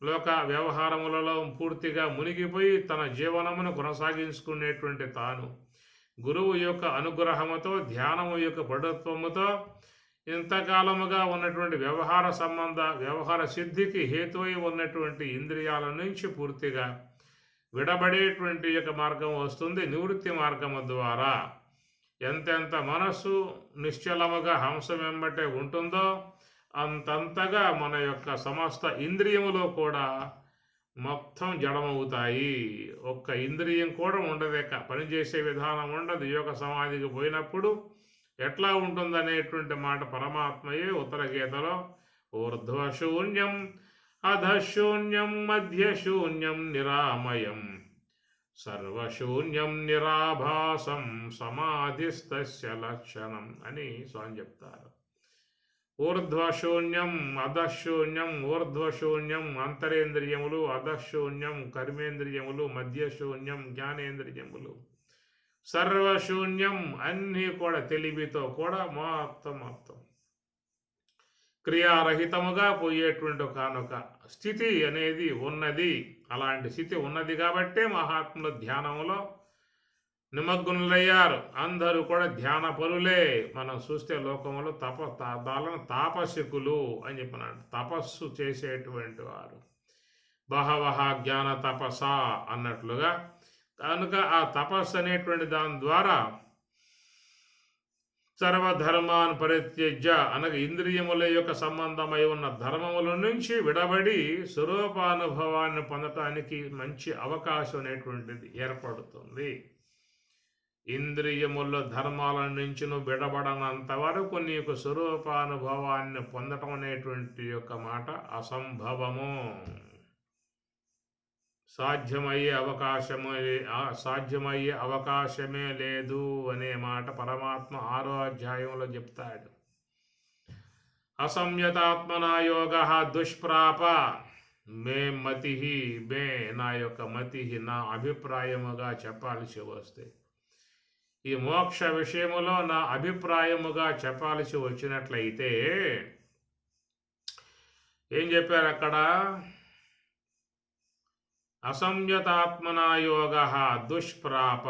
లోక వ్యవహారములలో పూర్తిగా మునిగిపోయి తన జీవనమును కొనసాగించుకునేటువంటి తాను గురువు యొక్క అనుగ్రహముతో, ధ్యానము యొక్క పటుత్వముతో ఇంతకాలముగా ఉన్నటువంటి వ్యవహార సిద్ధికి హేతువై ఉన్నటువంటి ఇంద్రియాల నుంచి పూర్తిగా విడబడేటువంటి యొక్క మార్గం వస్తుంది. నివృత్తి మార్గము ద్వారా ఎంతెంత మనస్సు నిశ్చలముగా హంస వెంబటే ఉంటుందో అంతంతగా మన యొక్క సమస్త ఇంద్రియములో కూడా మొత్తం జడమవుతాయి. ఒక్క ఇంద్రియం కూడా ఉండదేక, పనిచేసే విధానం ఉండదు. యోగ సమాధికి పోయినప్పుడు ఎట్లా ఉంటుందనేటువంటి మాట పరమాత్మయే ఉత్తర గీతలో ఊర్ధ్వశూన్యం అధశూన్యం మధ్యశూన్యం నిరామయం సర్వశూన్యం నిరాభాసం సమాధిస్తస్య లక్షణం అని స్వామి చెప్తారు. ఊర్ధ్వశూన్యం అధశూన్యం, ఊర్ధ్వశూన్యం అంతరేంద్రియములు, అధశూన్యం కర్మేంద్రియములు, మధ్యశూన్యం జ్ఞానేంద్రియములు, సర్వశూన్యం అన్నీ కూడా తెలివితో కూడా మొత్తం క్రియారహితముగా పోయేటువంటి కానుక స్థితి అనేది ఉన్నది. అలాంటి స్థితి ఉన్నది కాబట్టే మహాత్ముల ధ్యానములో నిమగ్నులయ్యారు. అందరూ కూడా ధ్యాన పరులే. మనం చూస్తే లోకంలో తాపసికులు అని చెప్పినాడు. తపస్సు చేసేటువంటి వారు బహవహ జ్ఞాన తపస అన్నట్లుగా. కనుక ఆ తపస్సు అనేటువంటి దాని ద్వారా సర్వధర్మాన్ పరిత్యజ్య అనగా ఇంద్రియముల యొక్క సంబంధమై ఉన్న ధర్మముల నుంచి విడబడి స్వరూపానుభవాన్ని పొందటానికి మంచి అవకాశం అనేటువంటిది ఏర్పడుతుంది. ఇంద్రియముల ధర్మాల నుంచి నువ్వు విడబడనంత వరకు నీకు స్వరూపానుభవాన్ని పొందటం అనేటువంటి యొక్క మాట అసంభవము. సాధ్యమయ్యే అవకాశమే లేదు అనే మాట పరమాత్మ 6వ అధ్యాయంలో చెప్తాడు. అసంయతాత్మనా యోగ దుష్ప్రాప మే మతి, మే నా యొక్క మతి, నా అభిప్రాయముగా చెప్పాల్సి వస్తే ఈ మోక్ష విషయములో నా అభిప్రాయముగా చెప్పాల్సి వచ్చినట్లయితే ఏం చెప్పారు అక్కడ? అసంయతాత్మనా యోగ దుష్ప్రాప.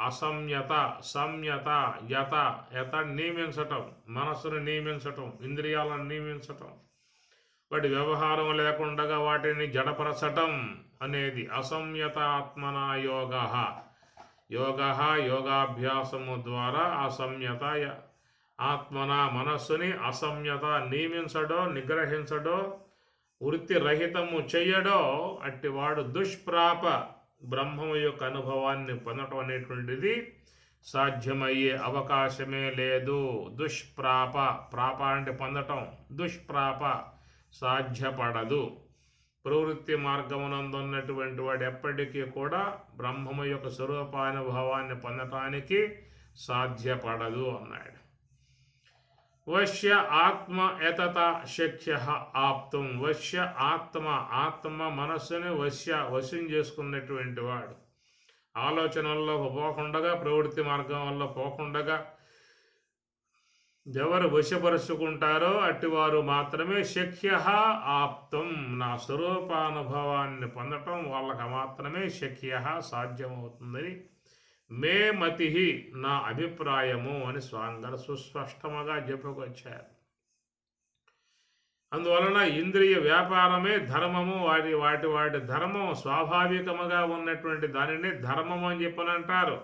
అసంయత, సంయత, యత నియమించటం, మనస్సును నియమించటం, ఇంద్రియాలను నియమించటం, వాటి వ్యవహారం లేకుండా వాటిని జడపరచటం అనేది అసంయతాత్మనా యోగ. యోగాభ్యాసము ద్వారా అసంయత ఆత్మన మనస్సుని అసంయత నియమించడో, నిగ్రహించడో, వృత్తి రహితము చెయ్యడో అట్టివాడు దుష్ప్రాప బ్రహ్మము యొక్క అనుభవాన్ని పొందటం అనేటువంటిది సాధ్యమయ్యే అవకాశమే లేదు. దుష్ప్రాప, ప్రాప అంటే పొందటం, దుష్ప్రాప సాధ్యపడదు. ప్రవృత్తి మార్గమునందున్నటువంటి వాడు ఎప్పటికీ కూడా బ్రహ్మము యొక్క స్వరూపానుభవాన్ని పొందటానికి సాధ్యపడదు అన్నాడు. వశ్య ఆత్మ యతత శక్య ఆప్తం. వశ్య ఆత్మ మనస్సుని వశం చేసుకున్నటువంటి వాడు ఆలోచనల్లో పోకుండగా, ప్రవృత్తి మార్గం వల్ల పోకుండగా ఎవరు వశపరుచుకుంటారో అట్టివారు మాత్రమే శక్య ఆప్తం, నా స్వరూపానుభవాన్ని పొందటం వాళ్ళకి మాత్రమే శక్య సాధ్యమవుతుందని మే మతి, నా అభిప్రాయము అని స్వామిగారు సుస్పష్టముగా చెప్పుకొచ్చారు. అందువలన ఇంద్రియ వ్యాపారమే ధర్మము. వాటి ధర్మం స్వాభావికముగా ఉన్నటువంటి దానిని ధర్మము అని చెప్పనంటారు.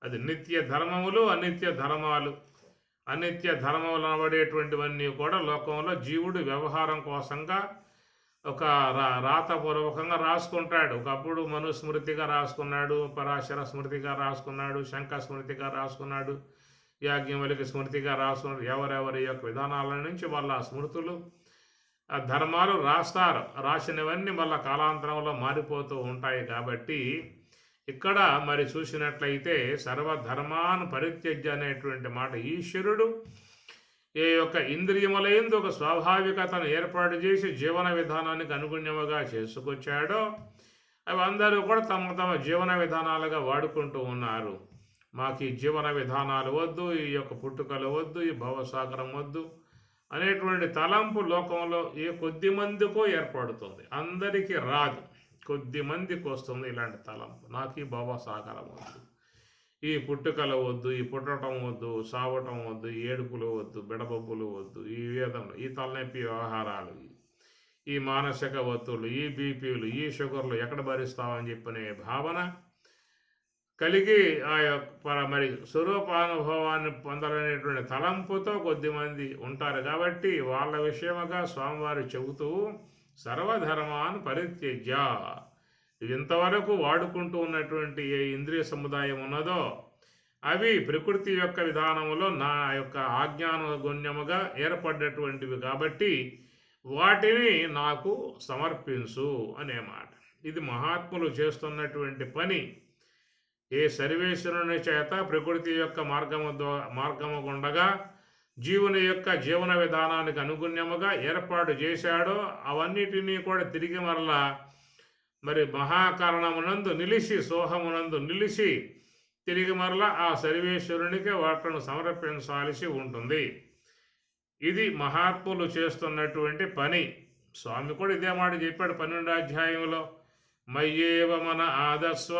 అది నిత్య ధర్మములు, అనిత్య ధర్మాలు. అనిత్య ధర్మములు అనబడేటువంటివన్నీ కూడా లోకంలో జీవుడు వ్యవహారం కోసంగా ఒక రాతపూర్వకంగా రాసుకుంటాడు. ఒకప్పుడు మనుస్మృతిగా రాసుకున్నాడు, పరాశర స్మృతిగా రాసుకున్నాడు, శంఖ స్మృతిగా రాసుకున్నాడు, యాజ్ఞవల్క్య స్మృతిగా రాసుకున్నాడు. ఎవరెవరి యొక్క విధానాల నుంచి వాళ్ళ స్మృతులు, ఆ ధర్మాలు రాస్తారు. రాసినవన్నీ మళ్ళా కాలాంతరంలో మారిపోతూ ఉంటాయి. కాబట్టి ఇక్కడ మరి చూసినట్లయితే సర్వధర్మాన్ పరిత్యజ్య అనేటువంటి మాట ఈశ్వరుడు ఏ యొక్క ఇంద్రియములందు ఒక స్వాభావికతను ఏర్పాటు చేసి జీవన విధానానికి అనుగుణ్యముగా చేసుకొచ్చాడో అవి అందరూ కూడా తమ తమ జీవన విధానాలుగా వాడుకుంటూ ఉన్నారు. మాకు ఈ జీవన విధానాలు వద్దు, ఈ యొక్క పుట్టుకలు వద్దు, ఈ భవసాగరం వద్దు అనేటువంటి తలంపు లోకంలో ఏ కొద్ది మందికో ఏర్పడుతుంది. అందరికీ రాదు, కొద్ది మందికి వస్తుంది ఇలాంటి తలంపు. నాకు ఈ భవసాగరం వద్దు, ఈ పుట్టుకలు వద్దు, ఈ పుట్టడం వద్దు, సావటం వద్దు, ఈ ఏడుపులు వద్దు, బిడబొబ్బులు వద్దు, ఈ వేదనలు, ఈ తలనొప్పి వ్యవహారాలు, ఈ మానసిక ఒత్తులు, ఈ బీపీలు, ఈ షుగర్లు ఎక్కడ భరిస్తామని చెప్పనే భావన కలిగి ఆ యొక్క మరి స్వరూపానుభవాన్ని పొందాలనేటువంటి తలంపుతో కొద్దిమంది ఉంటారు. కాబట్టి వాళ్ళ విషయముగా స్వామివారు చెబుతూ సర్వధర్మాన్ పరిత్యజ్య, ఇంతవరకు వాడుకుంటూ ఉన్నటువంటి ఏ ఇంద్రియ సముదాయం ఉన్నదో అవి ప్రకృతి యొక్క విధానములో నా యొక్క ఆజ్ఞానుగుణ్యముగా ఏర్పడ్డటువంటివి కాబట్టి వాటిని నాకు సమర్పించు అనే మాట. ఇది మహాత్ములు చేస్తున్నటువంటి పని. ఏ సర్వేశ్వరుని చేత ప్రకృతి యొక్క మార్గము గుండగా జీవుని యొక్క జీవన విధానానికి అనుగుణ్యముగా ఏర్పాటు చేశాడో అవన్నిటినీ కూడా తిరిగి మరలా మరి మహాకారణమునందు నిలిచి, సోహమునందు నిలిచి తిరిగి మరలా ఆ సర్వేశ్వరునికి వాటిని సమర్పించాల్సి ఉంటుంది. ఇది మహాత్ములు చేస్తున్నటువంటి పని. స్వామి కూడా ఇదే మాట చెప్పాడు 12వ అధ్యాయంలో, మయ్యేవ మన ఆదస్వ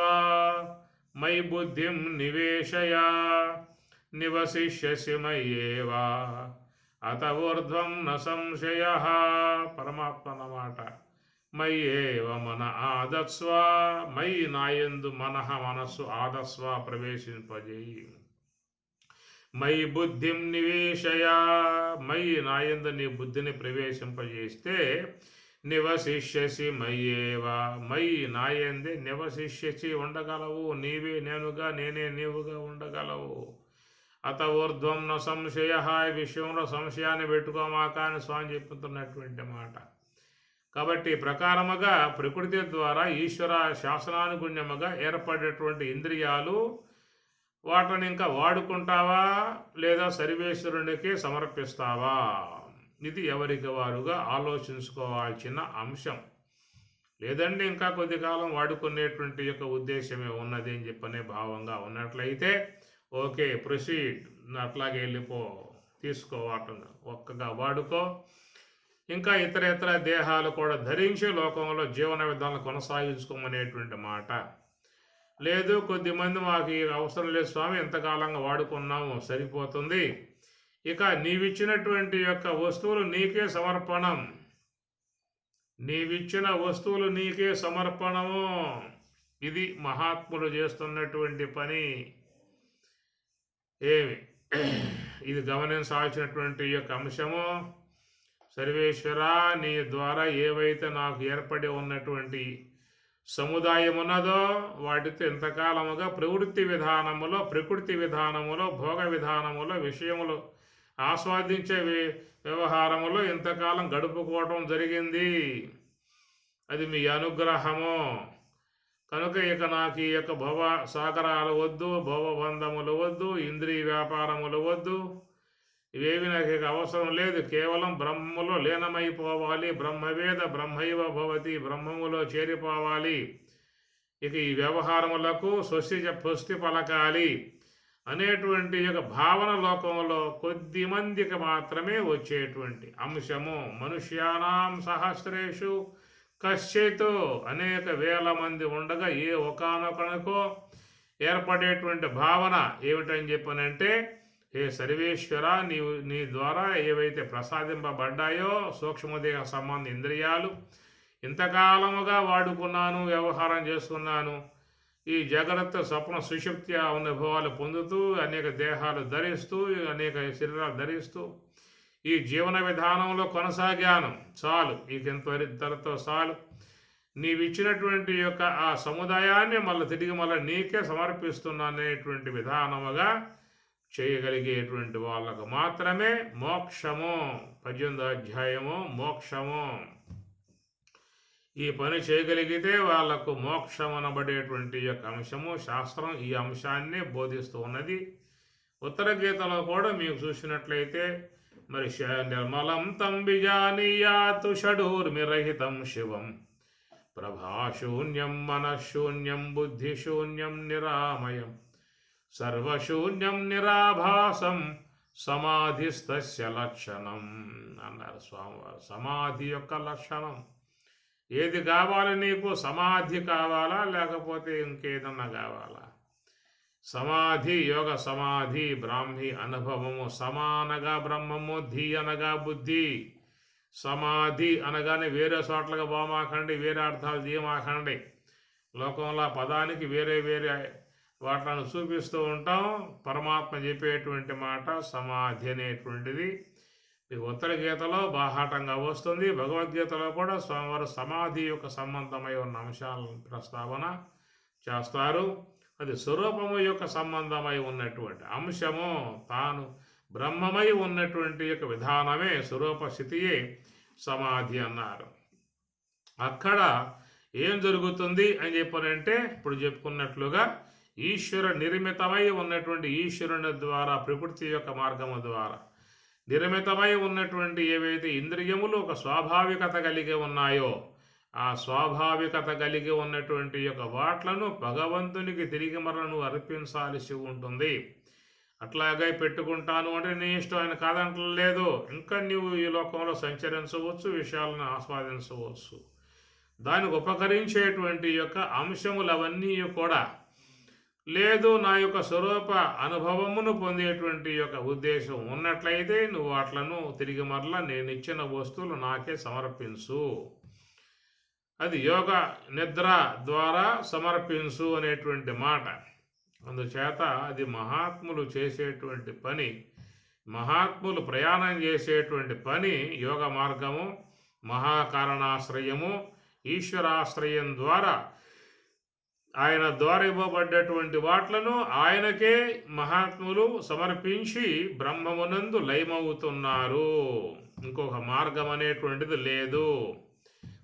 మయి బుద్ధిం నివేశయ నివసిష్యసి మయ్యేవా అత ఊర్ధ్వం న సంశయ. పరమాత్మ అన్నమాట. మయ్యేవ మన ఆదస్వ, మయి నాయందు మనస్సు ఆదస్వ ప్రవేశింపజేయి. మయి బుద్ధిం నివేశయ, మయి నాయందు నీ బుద్ధిని ప్రవేశింపజేస్తే నివసిష్యసి మయ్యేవా, మయి నాయందే నివసిష్యసి ఉండగలవు. నీవే నేనుగా, నేనే నీవుగా ఉండగలవు. అత ఊర్ధ్వం న సంశయ, ఈ విషయంలో సంశయాన్ని పెట్టుకోమాక అని స్వామి చెప్తున్నటువంటి మాట. కాబట్టి ప్రకారముగా ప్రకృతి ద్వారా ఈశ్వర శాసనానుగుణ్యముగా ఏర్పడేటువంటి ఇంద్రియాలు వాటిని ఇంకా వాడుకుంటావా లేదా సర్వేశ్వరునికి సమర్పిస్తావా? ఇది ఎవరికి వారుగా ఆలోచించుకోవాల్సిన అంశం. లేదంటే ఇంకా కొద్ది కాలం వాడుకునేటువంటి యొక్క ఉద్దేశమే ఉన్నది అని చెప్పనే భావంగా ఉన్నట్లయితే ఓకే, ప్రొసీడ్, అట్లాగే వెళ్ళిపో, తీసుకో, వాటిని ఒక్కగా వాడుకో. ఇంకా ఇతర దేహాలు కూడా ధరించి లోకంలో జీవన విధానం కొనసాగించుకోమనేటువంటి మాట. లేదు, కొద్దిమంది మాకు ఈ అవసరం లేదు స్వామి, ఎంతకాలంగా వాడుకున్నాము సరిపోతుంది, ఇక నీవిచ్చినటువంటి యొక్క వస్తువులు నీకే సమర్పణం, నీవిచ్చిన వస్తువులు నీకే సమర్పణము. ఇది మహాత్ములు చేస్తున్నటువంటి పని. ఏమి ఇది గమనించాల్సినటువంటి యొక్క అంశము. సర్వేశ్వర, నీ ద్వారా ఏవైతే నాకు ఏర్పడి ఉన్నటువంటి సముదాయం ఉన్నదో వాటితో ఎంతకాలముగా ప్రకృతి విధానములో భోగ విధానములో విషయములు ఆస్వాదించే వ్యవహారములో ఎంతకాలం గడుపుకోవటం జరిగింది. అది మీ అనుగ్రహము. కనుక ఇక నాకు ఈ యొక్క భవ సాగరాలు వద్దు, భవబంధములు వద్దు, ఇంద్రియ వ్యాపారములు వద్దు, ఇవేవి నాకు ఇక అవసరం లేదు. కేవలం బ్రహ్మములో లీనమైపోవాలి. బ్రహ్మవేద బ్రహ్మైవ భవతి, బ్రహ్మములో చేరిపోవాలి. ఇక ఈ వ్యవహారములకు స్వస్తి పలకాలి అనేటువంటి యొక్క భావన లోకంలో కొద్ది మందికి మాత్రమే వచ్చేటువంటి అంశము. మనుష్యానాం సహస్రేషు కశ్చిత్, అనేక వేల మంది ఉండగా ఏ ఒకానొకనకో ఏర్పడేటువంటి భావన ఏమిటని చెప్పనంటే, ఏ సర్వేశ్వర, నీ ద్వారా ఏవైతే ప్రసాదింపబడ్డాయో సూక్ష్మదేహ సంబంధ ఇంద్రియాలు ఇంతకాలముగా వాడుకున్నాను, వ్యవహారం చేసుకున్నాను, ఈ జాగ్రత్త స్వప్న సుషుప్తి అనుభవాలు పొందుతూ అనేక దేహాలు ధరిస్తూ అనేక శరీరాలు ధరిస్తూ ఈ జీవన విధానంలో కొనసాగాను. చాలు, ఇక ఇంతవరతో చాలు. నీవిచ్చినటువంటి యొక్క ఆ సముదాయాన్ని తిరిగి నీకే సమర్పిస్తున్నానేటువంటి విధానముగా చేయగలిగేటువంటి వాళ్ళకు మాత్రమే మోక్షము. 18వ అధ్యాయము మోక్షము. ఈ పని చేయగలిగితే వాళ్లకు మోక్షం అనబడేటువంటి యొక్క అంశము శాస్త్రం ఈ అంశాన్ని బోధిస్తూ ఉన్నది. ఉత్తర గీతలో కూడా మీకు చూసినట్లయితే మరి నిర్మలం తం విజానీయాతు షడూర్మిరహితం శివం ప్రభాశూన్యం మనశూన్యం బుద్ధిశూన్యం నిరామయం సర్వశూన్యం నిరాభాసం సమాధిస్తస్య లక్షణం అన్నారు స్వామివారు. సమాధి యొక్క లక్షణం ఏది కావాలి నీకు? సమాధి కావాలా లేకపోతే ఇంకేదన్నా కావాలా? సమాధి యోగ సమాధి బ్రాహ్మి అనుభవము. సమానగా బ్రహ్మము, ధీ అనగా బుద్ధి. సమాధి అనగానే వేరే చోట్లగా పోమాకండి, వేరే అర్థాలు తీయమాకండి. లోకంలో పదానికి వేరే వేరే వాటిని చూపిస్తూ ఉంటాం. పరమాత్మ చెప్పేటువంటి మాట సమాధి అనేటువంటిది మీకు ఉత్తర గీతలో బాహాటంగా వస్తుంది. భగవద్గీతలో కూడా స్వామివారు సమాధి యొక్క సంబంధమై ఉన్న అంశాలను ప్రస్తావన చేస్తారు. అది స్వరూపము యొక్క సంబంధమై ఉన్నటువంటి అంశము. తాను బ్రహ్మమై ఉన్నటువంటి యొక్క విధానమే స్వరూప స్థితియే సమాధి అన్నారు. అక్కడ ఏం జరుగుతుంది అని చెప్పారంటే ఇప్పుడు చెప్పుకున్నట్లుగా ఈశ్వర నిర్మితమై ఉన్నటువంటి ఈశ్వరుని ద్వారా ప్రకృతి యొక్క మార్గము ద్వారా నిర్మితమై ఉన్నటువంటి ఏవైతే ఇంద్రియములు ఒక స్వాభావికత కలిగి ఉన్నాయో ఆ స్వాభావికత కలిగి ఉన్నటువంటి యొక్క వాట్లను భగవంతునికి తిరిగి మరలను అర్పించాల్సి ఉంటుంది. అట్లాగే పెట్టుకుంటాను అంటే నీ ఇష్టం, ఆయన కాదంటలేదు. ఇంకా నీవు ఈ లోకంలో సంచరించవచ్చు, విషయాలను ఆస్వాదించవచ్చు. దానికి ఉపకరించేటువంటి యొక్క అంశములవన్నీ కూడా లేదు నా యొక్క స్వరూప అనుభవమును పొందేటువంటి యొక్క ఉద్దేశం ఉన్నట్లయితే నువ్వు వాట్లను తిరిగి మరలా నేను ఇచ్చిన వస్తువులు నాకే సమర్పించు. అది యోగ నిద్ర ద్వారా సమర్పించు అనేటువంటి మాట. అందుచేత అది మహాత్ములు చేసేటువంటి పని, మహాత్ములు ప్రయాణం చేసేటువంటి పని. యోగ మార్గము, మహాకారణాశ్రయము, ఈశ్వరాశ్రయం ద్వారా ఆయన ద్వారా ఇవ్వబడ్డటువంటి వాట్లను ఆయనకే మహాత్ములు సమర్పించి బ్రహ్మమునందు లయమవుతున్నారు. ఇంకొక మార్గం అనేటువంటిది లేదు.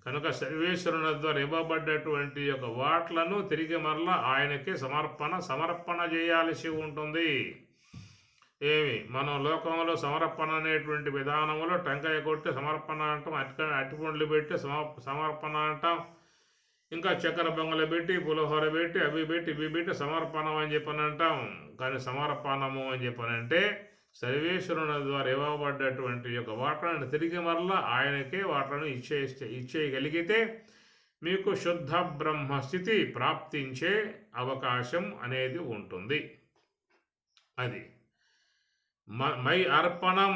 కనుక సర్వేశ్వరుని ద్వారా ఇవ్వబడ్డటువంటి యొక్క వాట్లను తిరిగి మరలా ఆయనకే సమర్పణ చేయాల్సి ఉంటుంది. మనం లోకంలో సమర్పణ అనేటువంటి విధానంలో టెంకాయ కొట్టి సమర్పణ అంటాం, అరటిపండ్లు పెట్టి సమర్పణ అంటాం, ఇంకా చక్కెర పొంగలు పెట్టి పులిహోర పెట్టి అవి పెట్టి ఇవి పెట్టి సమర్పణం అని చెప్పని అంటాం. కానీ సమర్పణము అని చెప్పనంటే సర్వేశ్వరుని ద్వారా ఇవ్వబడ్డటువంటి యొక్క వాటలను తిరిగి మరలా ఆయనకే వాటలను ఇచ్చేయగలిగితే మీకు శుద్ధ బ్రహ్మస్థితి ప్రాప్తించే అవకాశం అనేది ఉంటుంది. అది మై అర్పణం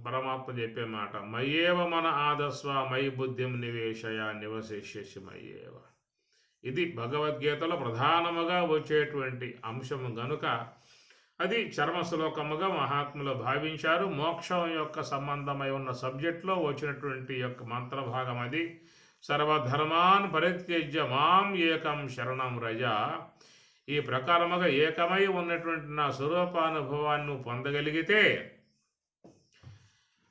పరమాత్మ చెప్పే మాట. మయ్యేవ మన ఆదస్వ మై బుద్ధిం నివేశయ నివశిష్యసి మయ్యేవ. ఇది భగవద్గీతలో ప్రధానముగా వచ్చేటువంటి అంశము గనుక అది చర్మశ్లోకముగా మహాత్ములు భావించారు. మోక్షం యొక్క సంబంధమై ఉన్న సబ్జెక్ట్లో వచ్చినటువంటి యొక్క మంత్రభాగం అది. సర్వధర్మాన్ పరిత్యజ్య మాం ఏకం శరణం రజ. ఈ ప్రకారముగా ఏకమై ఉన్నటువంటి నా స్వరూపానుభవాన్ని పొందగలిగితే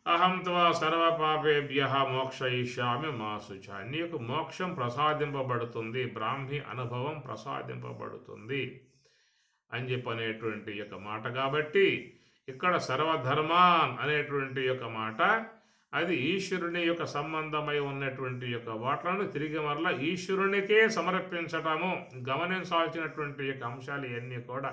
అహం త్వా సర్వపాపేభ్యః మోక్షయిష్యామి మా శుచ. నీకు మోక్షం ప్రసాదింపబడుతుంది, బ్రాహ్మి అనుభవం ప్రసాదింపబడుతుంది అని చెప్పనేటువంటి యొక్క మాట. కాబట్టి ఇక్కడ సర్వధర్మాన్ అనేటువంటి యొక్క మాట అది ఈశ్వరుని యొక్క సంబంధమై ఉన్నటువంటి యొక్క వాట్లను తిరిగి మరలా ఈశ్వరునికే సమర్పించటము. గమనించాల్సినటువంటి యొక్క అంశాలు ఇవన్నీ కూడా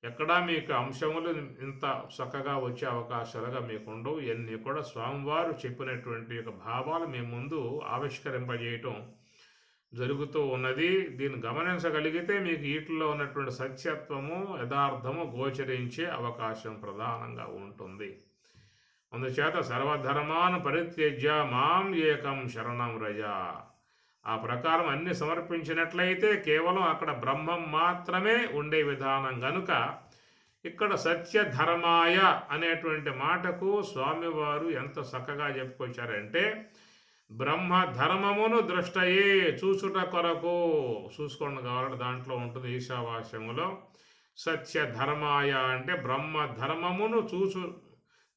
ఎక్కడా మీకు అంశములు ఇంత చక్కగా వచ్చే అవకాశాలుగా మీకు ఉండవు. ఇవన్నీ కూడా స్వామివారు చెప్పినటువంటి యొక్క భావాలు మీ ముందు ఆవిష్కరింపజేయటం జరుగుతూ ఉన్నది. దీన్ని గమనించగలిగితే మీకు వీటిలో ఉన్నటువంటి సత్యత్వము యథార్థము గోచరించే అవకాశం ప్రధానంగా ఉంటుంది. అందుచేత సర్వధర్మాన్ పరిత్యజ్య మాం ఏకం శరణం రజ. ఆ ప్రకారం అన్ని సమర్పించినట్లయితే కేవలం అక్కడ బ్రహ్మం మాత్రమే ఉండే విధానం గనుక ఇక్కడ సత్యధర్మాయ అనేటువంటి మాటకు స్వామివారు ఎంత చక్కగా చెప్పుకొచ్చారంటే బ్రహ్మ ధర్మమును దృష్టయే చూచుట కొరకు. చూసుకోండి కావాలంటే దాంట్లో ఉంటుంది ఈశావాస్యములో. సత్యధర్మాయ అంటే బ్రహ్మ ధర్మమును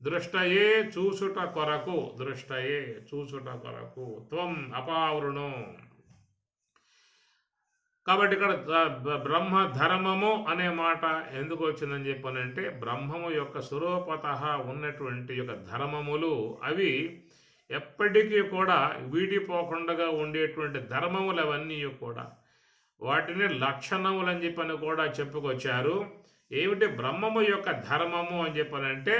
దృష్టయే చూచుట కొరకు. దృష్టయే చూచుట కొరకు. త్వం అపావృణు. కాబట్టి ఇక్కడ బ్రహ్మ ధర్మము అనే మాట ఎందుకు వచ్చిందని చెప్పానంటే బ్రహ్మము యొక్క స్వరూపత ఉన్నటువంటి యొక్క ధర్మములు అవి ఎప్పటికీ కూడా వీడిపోకుండా ఉండేటువంటి ధర్మములు అవన్నీ కూడా వాటిని లక్షణములు అని చెప్పని కూడా చెప్పుకొచ్చారు. ఏమిటి బ్రహ్మము యొక్క ధర్మము అని చెప్పనంటే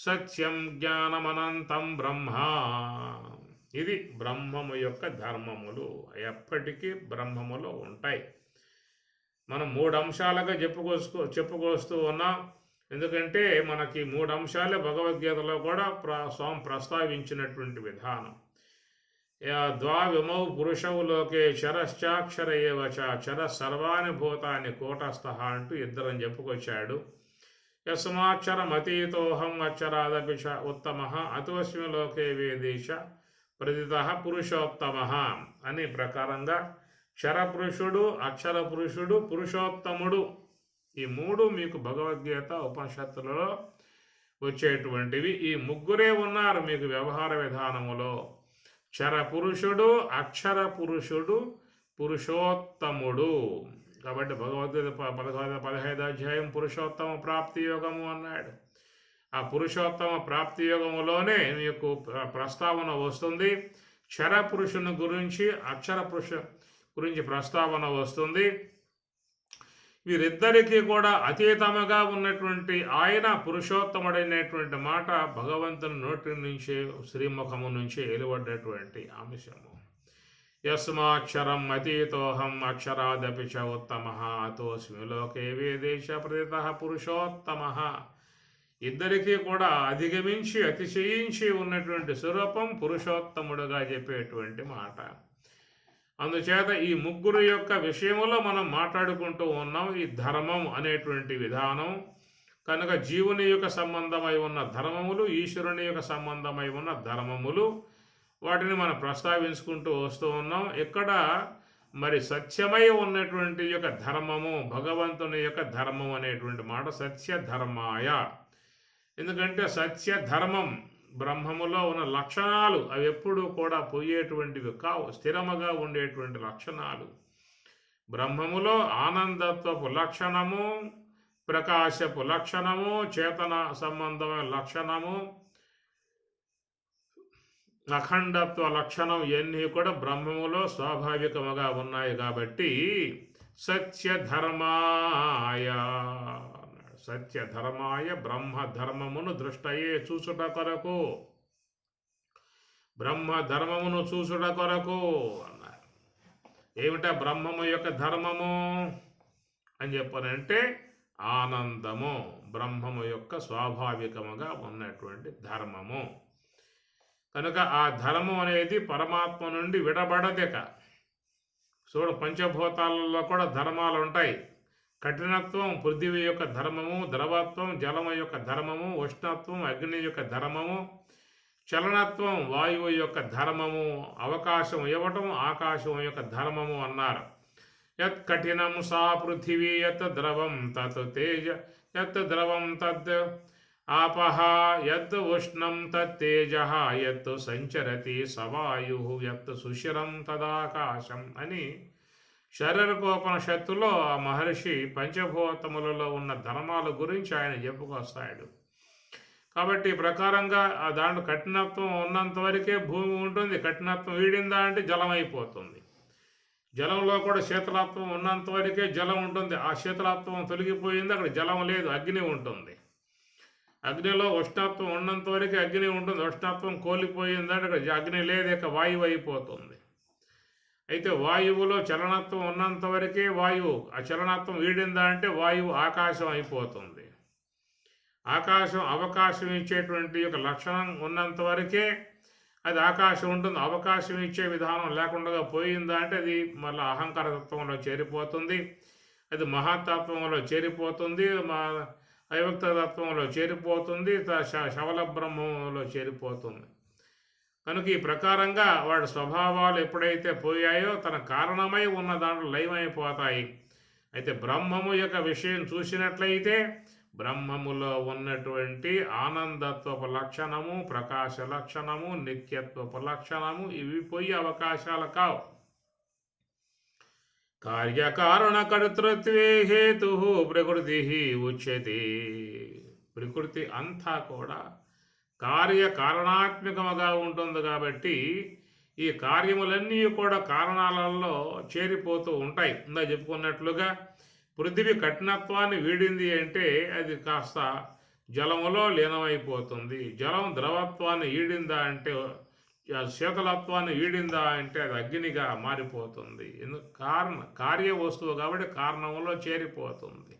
సత్యం జ్ఞానమనంతం బ్రహ్మ. ఇది బ్రహ్మము యొక్క ధర్మములు ఎప్పటికీ బ్రహ్మములో ఉంటాయి. మనం 3 అంశాలుగా చెప్పుకొస్తూ ఉన్నాం. ఎందుకంటే మనకి 3 అంశాలే భగవద్గీతలో కూడా స్వామి ప్రస్తావించినటువంటి విధానం. ద్వావిమౌ పురుషౌ లోకే చరశ్చాక్షర ఏవ చర సర్వాణి భూతాన్ని కూటస్థ అంటూ ఇద్దరని చెప్పుకొచ్చాడు. యస్మాక్షరమతీతోహం అక్షరాదపి చ ఉత్తమ అతోస్మి లోకే వేదేశ ప్రతిత పురుషోత్తమ అనే ప్రకారంగా క్షరపురుషుడు, అక్షర పురుషుడు, పురుషోత్తముడు ఈ 3 మీకు భగవద్గీత ఉపనిషత్తులలో వచ్చేటువంటివి. ఈ ముగ్గురే ఉన్నారు మీకు వ్యవహార విధానములో. క్షర పురుషుడు, అక్షర పురుషుడు, పురుషోత్తముడు. కాబట్టి భగవద్గీత 15వ అధ్యాయం పురుషోత్తమ ప్రాప్తి యోగము అన్నాడు. ఆ పురుషోత్తమ ప్రాప్తి యోగములోనే మీకు ప్రస్తావన వస్తుంది. క్షర పురుషుని గురించి, అక్షర పురుష గురించి ప్రస్తావన వస్తుంది. వీరిద్దరికీ కూడా అతీతముగా ఉన్నటువంటి ఆయన పురుషోత్తముడైనటువంటి మాట భగవంతుని నోటి నుంచి, శ్రీముఖము నుంచి వెలువడ్డటువంటి అంశము. యస్మాక్షరం అతీతోహం అక్షరాదపి చ ఉత్తమ అతోస్మి లోకే వేదేశ ప్రతిత పురుషోత్తమ. ఇద్దరికీ కూడా అధిగమించి అతిశయించి ఉన్నటువంటి స్వరూపం పురుషోత్తముడుగా చెప్పేటువంటి మాట. అందుచేత ఈ ముగ్గురు యొక్క విషయములో మనం మాట్లాడుకుంటూ ఉన్నాం. ఈ ధర్మం అనేటువంటి విధానం కనుక జీవుని యొక్క సంబంధమై ఉన్న ధర్మములు, ఈశ్వరుని యొక్క సంబంధమై ఉన్న ధర్మములు, వాటిని మనం ప్రస్తావించుకుంటూ వస్తూ ఉన్నాం. ఇక్కడ మరి సత్యమై ఉన్నటువంటి యొక్క ధర్మము, భగవంతుని యొక్క ధర్మం అనేటువంటి మాట సత్య ధర్మాయ. ఎందుకంటే సత్య ధర్మం బ్రహ్మములో ఉన్న లక్షణాలు అవి ఎప్పుడూ కూడా పోయేటువంటివి కావు, స్థిరముగా ఉండేటువంటి లక్షణాలు. బ్రహ్మములో ఆనందత్వపు లక్షణము, ప్రకాశపు లక్షణము, చేతన సంబంధమైన లక్షణము, అఖండత్వ లక్షణం ఇవన్నీ కూడా బ్రహ్మములో స్వాభావికముగా ఉన్నాయి. కాబట్టి సత్యధర్మాయ, సత్యధర్మాయ బ్రహ్మధర్మమును దృష్టయే చూచుట కొరకు, బ్రహ్మధర్మమును చూచుట కొరకు అన్నారు. ఏమిటా బ్రహ్మము యొక్క ధర్మము అని చెప్పనంటే ఆనందము, బ్రహ్మము యొక్క స్వాభావికముగా ఉన్నటువంటి ధర్మము. కనుక ఆ ధర్మం అనేది పరమాత్మ నుండి విడబడదిక. చూడు, పంచభూతాలలో కూడా ధర్మాలు ఉంటాయి. కఠినత్వం పృథివీ యొక్క ధర్మము, ద్రవత్వం జలము యొక్క ధర్మము, ఉష్ణత్వం అగ్ని యొక్క ధర్మము, చలనత్వం వాయువు యొక్క ధర్మము, అవకాశం ఇవ్వటం ఆకాశం యొక్క ధర్మము అన్నారు. యత్ కఠినం సా పృథివీ, యత్ ద్రవం తత్ తేజ, యత్ ద్రవం తత్ ఆపహ, యత్ ఉష్ణం తత్తేజ, యత్ సంచరతి సవాయు, యత్ సుశిరం తదాకాశం అని శరీరకోపనిషత్తులో ఆ మహర్షి పంచభూతములలో ఉన్న ధర్మాల గురించి ఆయన చెప్పుకొస్తాడు. కాబట్టి ప్రకారంగా ఆ దాంట్లో కఠినత్వం ఉన్నంత వరకే భూమి ఉంటుంది. కఠినత్వం వీడిందా అంటే జలం అయిపోతుంది. జలంలో కూడా శీతలత్వం ఉన్నంత వరకే జలం ఉంటుంది. ఆ శీతలత్వం తొలగిపోయింది, అక్కడ జలం లేదు, అగ్ని ఉంటుంది. అగ్నిలో ఉష్ణత్వం ఉన్నంత వరకు అగ్ని ఉంటుంది. ఉష్ణత్వం కోల్పోయిందంటే అక్కడ అగ్ని లేదు, ఇక వాయువు అయిపోతుంది. అయితే వాయువులో చలనత్వం ఉన్నంత వరకే వాయువు, ఆ చలనత్వం వీడిందా అంటే వాయువు ఆకాశం అయిపోతుంది. ఆకాశం అవకాశం ఇచ్చేటువంటి యొక్క లక్షణం ఉన్నంత వరకే అది ఆకాశం ఉంటుంది. అవకాశం ఇచ్చే విధానం లేకుండా పోయిందా అంటే అది మళ్ళీ అహంకార తత్వంలో చేరిపోతుంది, అది మహాతత్వంలో చేరిపోతుంది, అవ్యక్త తత్వంలో చేరిపోతుంది, శవల బ్రహ్మంలో చేరిపోతుంది. కనుక ఈ ప్రకారంగా వాడి స్వభావాలు ఎప్పుడైతే పోయాయో తన కారణమై ఉన్న దాంట్లో లయమైపోతాయి. అయితే బ్రహ్మము యొక్క విషయం చూసినట్లయితే బ్రహ్మములో ఉన్నటువంటి ఆనందత్వపు లక్షణము, ప్రకాశ లక్షణము, నిత్యత్వపు లక్షణము ఇవి పోయి అవకాశాలు కావు. కార్యకారణ కర్తృత్వే హేతు ప్రకృతి ఉచ్యతే. ప్రకృతి అంతా కూడా కార్యకారణాత్మకముగా ఉంటుంది. కాబట్టి ఈ కార్యములన్నీ కూడా కారణాలలో చేరిపోతూ ఉంటాయి. ఇందా చెప్పుకున్నట్లుగా పృథివీ కఠినత్వాన్ని వీడింది అంటే అది కాస్త జలములో లీనమైపోతుంది. జలం ద్రవత్వాన్ని ఈడిందా అంటే శీతలత్వాన్ని వీడిందా అంటే అది అగ్నిగా మారిపోతుంది. కార్య వస్తువు కాబట్టి కారణంలో చేరిపోతుంది.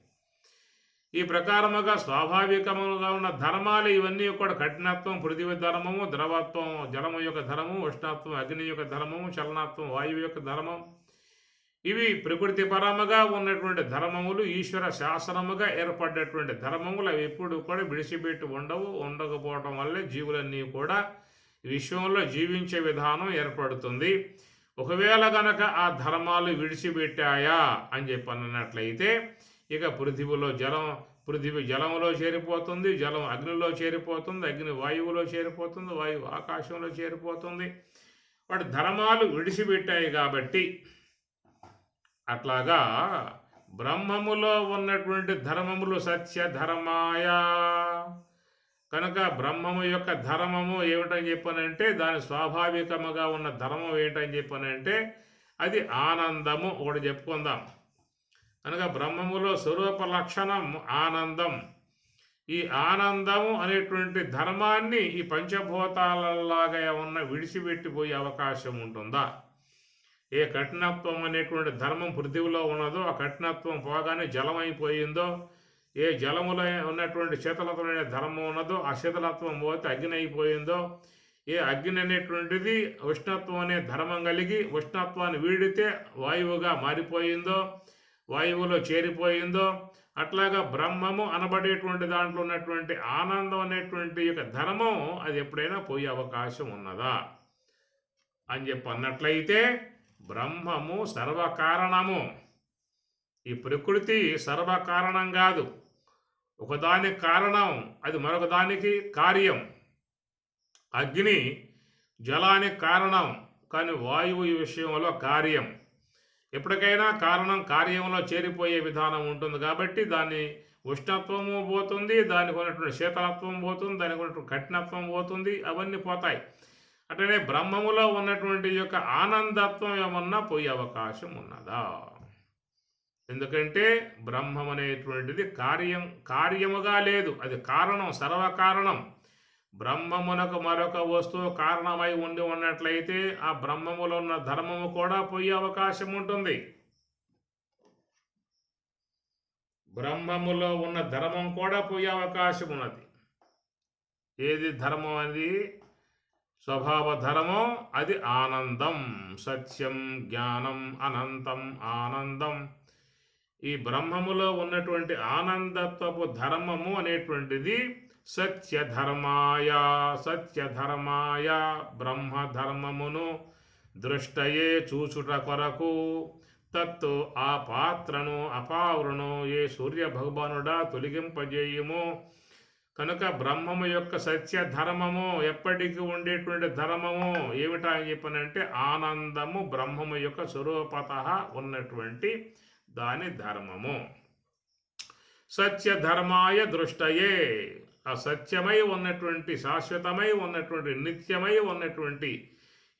ఈ ప్రకారముగా స్వాభావికముగా ఉన్న ధర్మాలు ఇవన్నీ కూడా కఠినత్వం పృథివీ ధర్మము, ద్రవత్వం జలము యొక్క ధర్మము, ఉష్ణత్వం అగ్ని యొక్క ధర్మము, చలనత్వం వాయువు యొక్క ధర్మం, ఇవి ప్రకృతి పరముగా ఉన్నటువంటి ధర్మములు, ఈశ్వర శాసనముగా ఏర్పడ్డటువంటి ధర్మములు. అవి ఎప్పుడు కూడా విడిచిపెట్టి ఉండకపోవడం వల్లే జీవులన్నీ కూడా విశ్వంలో జీవించే విధానం ఏర్పడుతుంది. ఒకవేళ గనక ఆ ధర్మాలు విడిచిపెట్టాయా అని చెప్పి అన్నట్లయితే ఇక పృథివీ జలంలో చేరిపోతుంది, జలం అగ్నిలో చేరిపోతుంది, అగ్ని వాయువులో చేరిపోతుంది, వాయువు ఆకాశంలో చేరిపోతుంది. వాటి ధర్మాలు విడిచిపెట్టాయి కాబట్టి అట్లాగా బ్రహ్మములో ఉన్నటువంటి ధర్మములు సత్య ధర్మాయ కనుక బ్రహ్మము యొక్క ధర్మము ఏమిటని చెప్పనంటే దాని స్వాభావికముగా ఉన్న ధర్మం ఏంటని చెప్పనంటే అది ఆనందము. ఒకటి చెప్పుకుందాం. కనుక బ్రహ్మములో స్వరూప లక్షణం ఆనందం. ఈ ఆనందము అనేటువంటి ధర్మాన్ని ఈ పంచభూతాలలాగా ఏమన్నా విడిచిపెట్టిపోయే అవకాశం ఉంటుందా? ఏ కఠినత్వం అనేటువంటి ధర్మం పృథివిలో ఉన్నదో ఆ కఠినత్వం పోగానే జలమైపోయిందో, ఏ జలములో ఉన్నటువంటి శీతలత్వమైన ధర్మం ఉన్నదో ఆ శీతలత్వం పోతే అగ్ని అయిపోయిందో, ఏ అగ్ని అనేటువంటిది ఉష్ణత్వం అనే ధర్మం కలిగి ఉష్ణత్వాన్ని వీడితే వాయువుగా మారిపోయిందో, వాయువులో చేరిపోయిందో, అట్లాగా బ్రహ్మము అనబడేటువంటి దాంట్లో ఉన్నటువంటి ఆనందం అనేటువంటి యొక్క ధర్మం అది ఎప్పుడైనా పోయే అవకాశం ఉన్నదా అని చెప్పి అన్నట్లయితే బ్రహ్మము సర్వకారణము. ఈ ప్రకృతి సర్వకారణం కాదు, ఒకదానికి కారణం, అది మరొక దానికి కార్యం. అగ్ని జలానికి కారణం, కానీ వాయువు ఈ విషయంలో కార్యం. ఎప్పటికైనా కారణం కార్యంలో చేరిపోయే విధానం ఉంటుంది కాబట్టి దాని ఉష్ణత్వము పోతుంది, దానికి ఉన్నటువంటి శీతలత్వం పోతుంది, దానికి ఉన్నటువంటి కఠినత్వం పోతుంది, అవన్నీ పోతాయి. అట్లనే బ్రహ్మములో ఉన్నటువంటి యొక్క ఆనందత్వం ఏమన్నా పోయే అవకాశం ఉన్నదా? ఎందుకంటే బ్రహ్మం అనేటువంటిది కార్యముగా లేదు, అది కారణం, సర్వకారణం. బ్రహ్మమునకు మరొక వస్తువు కారణమై ఉన్నట్లయితే ఆ బ్రహ్మములో ఉన్న ధర్మము కూడా పోయే అవకాశం ఉంటుంది. బ్రహ్మములో ఉన్న ధర్మం కూడా పోయే అవకాశం ఉన్నది. ఏది ధర్మం? అది స్వభావ ధర్మం, అది ఆనందం. సత్యం, జ్ఞానం, అనంతం, ఆనందం. ఈ బ్రహ్మములో ఉన్నటువంటి ఆనందత్వపు ధర్మము అనేటువంటిది సత్యధర్మాయ. సత్యధర్మాయ బ్రహ్మధర్మమును దృష్టయే చూచుట కొరకు తత్తు ఆ పాత్రను అపావృను ఏ సూర్య భగవానుడా తొలగింపజేయుము. కనుక బ్రహ్మము యొక్క సత్యధర్మము ఎప్పటికీ ఉండేటువంటి ధర్మము ఏమిటా అని చెప్పనంటే ఆనందము, బ్రహ్మము యొక్క స్వరూపత ఉన్నటువంటి దాని ధర్మము. సత్యధర్మాయ దృష్టయే, ఆ సత్యమై ఉన్నటువంటి, శాశ్వతమై ఉన్నటువంటి, నిత్యమై ఉన్నటువంటి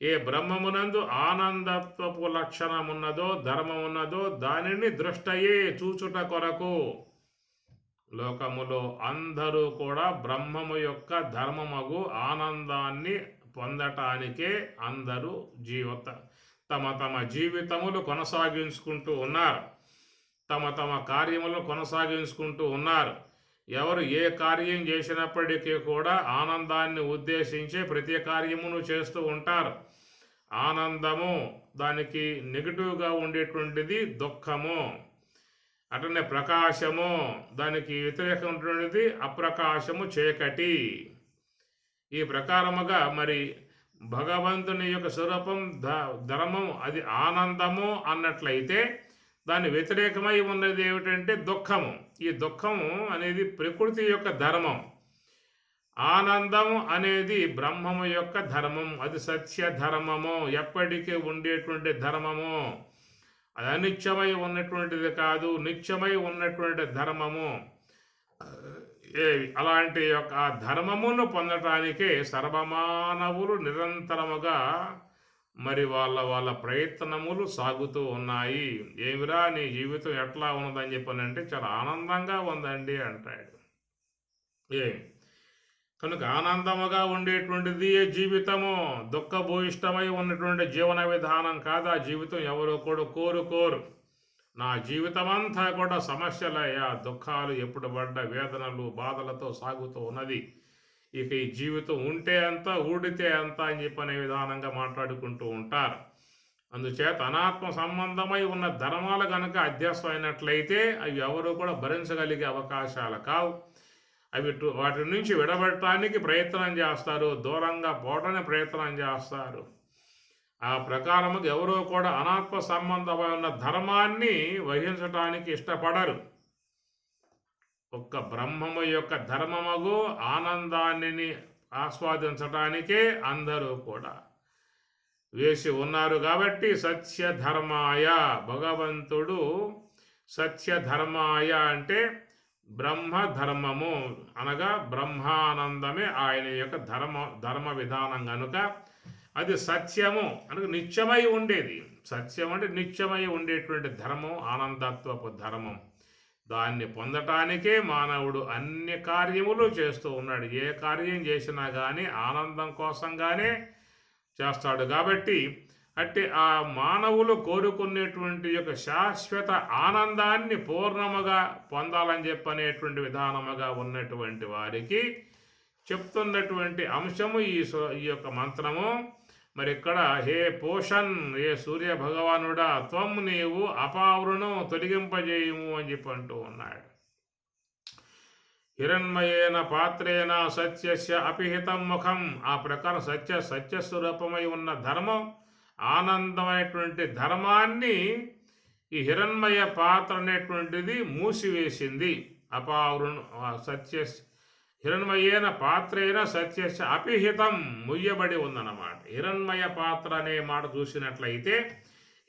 ఏ బ్రహ్మమునందు ఆనందత్వపు లక్షణం ఉన్నదో, ధర్మం ఉన్నదో దానిని దృష్టయే చూచుట కొరకు. లోకములో అందరూ కూడా బ్రహ్మము యొక్క ధర్మమగు ఆనందాన్ని పొందటానికే అందరూ తమ తమ జీవితములు కొనసాగించుకుంటూ ఉన్నారు, తమ తమ కార్యములు కొనసాగించుకుంటూ ఉన్నారు. ఎవరు ఏ కార్యం చేసినప్పటికీ కూడా ఆనందాన్ని ఉద్దేశించే ప్రతి కార్యమును చేస్తూ ఉంటారు. ఆనందము దానికి నెగిటివ్గా ఉండేటువంటిది దుఃఖము. అట్లనే ప్రకాశము దానికి వ్యతిరేకమైనటువంటిది అప్రకాశము, చీకటి. ఈ ప్రకారముగా మరి భగవంతుని యొక్క స్వరూపం ధర్మం అది ఆనందము అన్నట్లయితే దాని వ్యతిరేకమై ఉన్నది ఏమిటంటే దుఃఖము. ఈ దుఃఖము అనేది ప్రకృతి యొక్క ధర్మం. ఆనందము అనేది బ్రహ్మము యొక్క ధర్మం, అది సత్య ధర్మము, ఎప్పటికీ ఉండేటువంటి ధర్మము. అది అనిత్యమై ఉన్నటువంటిది కాదు, నిత్యమై ఉన్నటువంటి ధర్మము. అలాంటి యొక్క ఆ ధర్మమును పొందటానికే సర్వమానవులు నిరంతరముగా మరి వాళ్ళ ప్రయత్నములు సాగుతూ ఉన్నాయి. ఏమిరా నీ జీవితం ఎట్లా ఉన్నదని చెప్పనంటే చాలా ఆనందంగా ఉందండి అంటాడు. కనుక ఆనందముగా ఉండేటువంటిది జీవితము. దుఃఖభూయిష్టమై ఉన్నటువంటి జీవన విధానం కాదు ఆ జీవితం. ఎవరో కూడా కోరుకోరు. నా జీవితం అంతా కూడా సమస్యలయ్యా, దుఃఖాలు ఎప్పుడు పడ్డ వేదనలు బాధలతో సాగుతూ ఉన్నది. ఇక ఈ జీవితం ఉంటే అంత ఊడితే అంత అని చెప్పనే విధానంగా మాట్లాడుకుంటూ ఉంటారు. అందుచేత అనాత్మ సంబంధమై ఉన్న ధర్మాలు కనుక అధ్యస్థమైనట్లయితే అవి ఎవరు కూడా భరించగలిగే అవకాశాలు కావు. అవి వాటి నుంచి విడబడటానికి ప్రయత్నం చేస్తారు, దూరంగా పోవడానికి ప్రయత్నం చేస్తారు. ఆ ప్రకారము ఎవరో కూడా అనాత్మ సంబంధమై ఉన్న ధర్మాన్ని వహించటానికి ఇష్టపడరు. ఒక్క బ్రహ్మము యొక్క ధర్మముగు ఆనందాన్ని ఆస్వాదించటానికే అందరూ కూడా వేసి ఉన్నారు. కాబట్టి సత్యధర్మాయ, భగవంతుడు సత్యధర్మాయ అంటే బ్రహ్మధర్మము అనగా బ్రహ్మానందమే ఆయన యొక్క ధర్మ విధానం కనుక అది సత్యము అనగా నిత్యమై ఉండేది. సత్యం అంటే నిత్యమై ఉండేటువంటి ధర్మం, ఆనందత్వపు ధర్మం. దాన్ని పొందటానికే మానవుడు అన్ని కార్యములు చేస్తూ ఉన్నాడు. ఏ కార్యం చేసినా కానీ ఆనందం కోసంగానే చేస్తాడు. కాబట్టి అట్టి ఆ మానవులు కోరుకునేటువంటి యొక్క శాశ్వత ఆనందాన్ని పూర్ణముగా పొందాలని చెప్పనేటువంటి విధానముగా ఉన్నటువంటి వారికి చెప్తున్నటువంటి అంశము ఈ యొక్క మంత్రము. మరి ఇక్కడ హే పోషన్, హే సూర్య భగవానుడా, త్వం నీవు అపావృను తొలగింపజేయము అని చెప్పి అంటూ ఉన్నాడు. హిరణ్మయేన పాత్రేన సత్యస్య అపిహితం ముఖం. ఆ ప్రకారం సత్యస్వరూపమై ఉన్న ధర్మం, ఆనందమైనటువంటి ధర్మాన్ని ఈ హిరణ్మయ పాత్ర అనేటువంటిది మూసివేసింది. అపావృను హిరణ్మయేన పాత్రేన సత్యస్య అపిహితం, ముయ్యబడి ఉందన్నమాట. హిరణ్మయ పాత్ర అనే మాట చూసినట్లయితే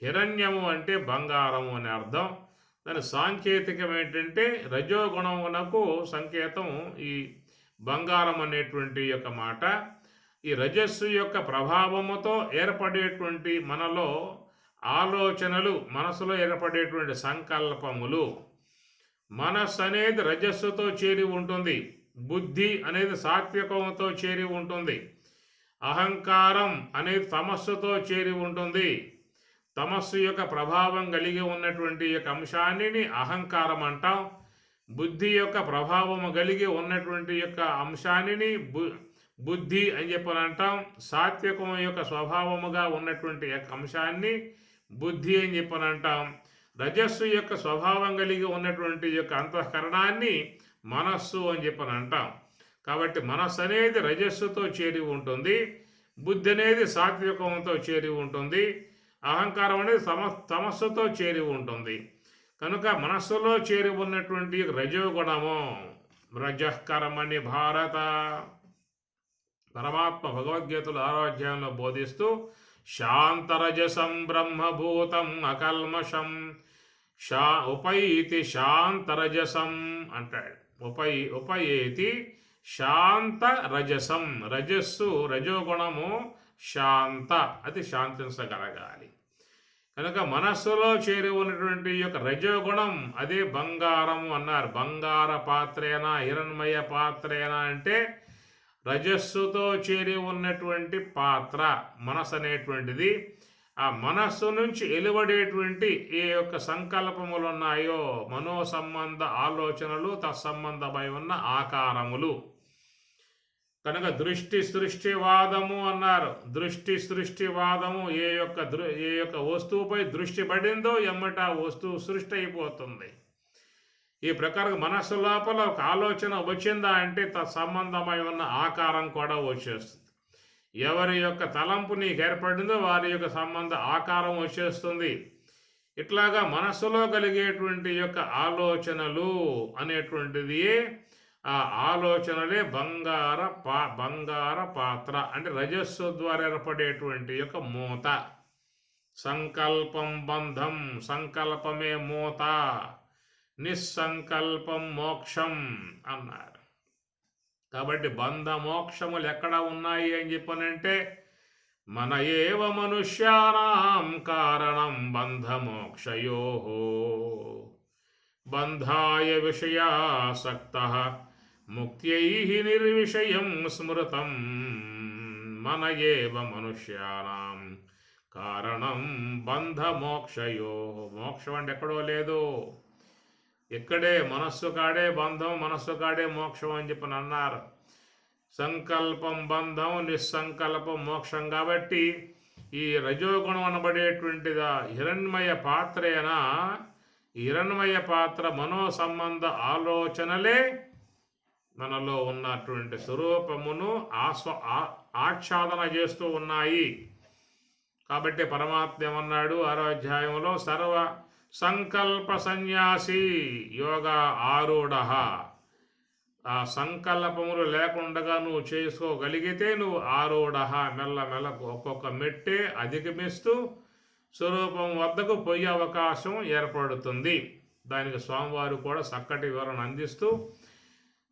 హిరణ్యము అంటే బంగారము అని అర్థం. దాని సాంకేతికం ఏంటంటే రజోగుణమునకు సంకేతం ఈ బంగారం అనేటువంటి యొక్క మాట. ఈ రజస్సు యొక్క ప్రభావముతో ఏర్పడేటువంటి మనలో ఆలోచనలు, మనసులో ఏర్పడేటువంటి సంకల్పములు. మనస్సు అనేది రజస్సుతో చేరి ఉంటుంది, బుద్ధి అనేది సాత్వికంతో చేరి ఉంటుంది, అహంకారం అనేది తమస్సుతో చేరి ఉంటుంది. తమస్సు యొక్క ప్రభావం కలిగి ఉన్నటువంటి యొక్క అంశాన్ని అహంకారం అంటాం. బుద్ధి యొక్క ప్రభావము కలిగి ఉన్నటువంటి యొక్క అంశాన్ని బుద్ధి అని చెప్పని అంటాం. సాత్వికం యొక్క స్వభావముగా ఉన్నటువంటి యొక్క అంశాన్ని బుద్ధి అని చెప్పని అంటాం. రజస్సు యొక్క స్వభావం కలిగి ఉన్నటువంటి యొక్క అంతఃకరణాన్ని మనస్సు అని చెప్పని అంటాం. కాబట్టి మనస్సు అనేది రజస్సుతో చేరి ఉంటుంది, బుద్ధి అనేది సాత్వికంతో చేరి ఉంటుంది, అహంకారం అనేది తమస్సుతో చేరి ఉంటుంది. కనుక మనస్సులో చేరి ఉన్నటువంటి రజోగుణము, రజకర్మణి భారత, పరమాత్మ భగవద్గీతలు 6వ అధ్యాయంలో బోధిస్తూ శాంతరజసం బ్రహ్మభూతం అకల్మషం ఉపైతి శాంతరజసం అంటాడు. ఉపయేతి శాంత రజసం, రజస్సు రజోగుణము శాంత, అది శాంతించగలగాలి. కనుక మనస్సులో చేరి ఉన్నటువంటి యొక్క రజోగుణం అదే బంగారము అన్నారు. బంగార పాత్రేనా హిరణ్మయ పాత్రేనా అంటే రజస్సుతో చేరి ఉన్నటువంటి పాత్ర మనస్సు అనేటువంటిది. ఆ మనస్సు నుంచి వెలువడేటువంటి ఏ యొక్క సంకల్పములు ఉన్నాయో, మనో సంబంధ ఆలోచనలు, తత్సంబంధమై ఉన్న ఆకారములు. కనుక దృష్టి సృష్టివాదము అన్నారు. దృష్టి సృష్టివాదము, ఏ యొక్క వస్తువుపై దృష్టి పడిందో ఎమ్మట వస్తువు సృష్టి అయిపోతుంది. ఈ ప్రకారం మనస్సు లోపల ఒక ఆలోచన వచ్చిందా అంటే తత్సంబంధమై ఉన్న ఆకారం కూడా వచ్చేస్తుంది. ఎవరి యొక్క తలంపు నీకు ఏర్పడిందో వారి యొక్క సంబంధ ఆకారం వచ్చేస్తుంది. ఇట్లాగా మనస్సులో కలిగేటువంటి యొక్క ఆలోచనలు అనేటువంటిది, ఆ ఆలోచనలే బంగార పాత్ర అంటే రజస్సు ద్వారా ఏర్పడేటువంటి యొక్క మూత. సంకల్పం బంధం, సంకల్పమే మూత, నిస్సంకల్పం మోక్షం అన్నారు. కాబట్టి బంధ మోక్షములు ఎక్కడ ఉన్నాయి అని చెప్పనంటే మన ఏవ మనుష్యానాం కారణం బంధమోక్షయో బంధాయ విషయాసక్తః ముక్త్యై నిర్విషయం స్మృతం మన ఏవ మనుష్యానాం కారణం బంధమోక్షయో. మోక్షం అంటే ఎక్కడో లేదు, ఇక్కడే మనస్సు కాడే బంధం, మనస్సు కాడే మోక్షం అని చెప్పని అన్నారు. సంకల్పం బంధం, నిస్సంకల్పం మోక్షం. కాబట్టి ఈ రజోగుణం అనబడేటువంటిదా హిరణ్మయ పాత్రేనా, హిరణ్మయ పాత్ర మనో సంబంధ ఆలోచనలే మనలో ఉన్నటువంటి స్వరూపమును ఆచ్ఛాదన చేస్తూ ఉన్నాయి. కాబట్టి పరమాత్మ ఏమన్నాడు 6వ అధ్యాయంలో, సర్వ సంకల్ప సన్యాసి యోగ ఆరూఢ. ఆ సంకల్పములు లేకుండా నువ్వు చేసుకోగలిగితే నువ్వు ఆరూఢ, మెల్ల ఒక్కొక్క మెట్టే అధిగమిస్తూ స్వరూపం వద్దకు పోయే అవకాశం ఏర్పడుతుంది. దానికి స్వామివారు కూడా చక్కటి వివరణ అందిస్తూ,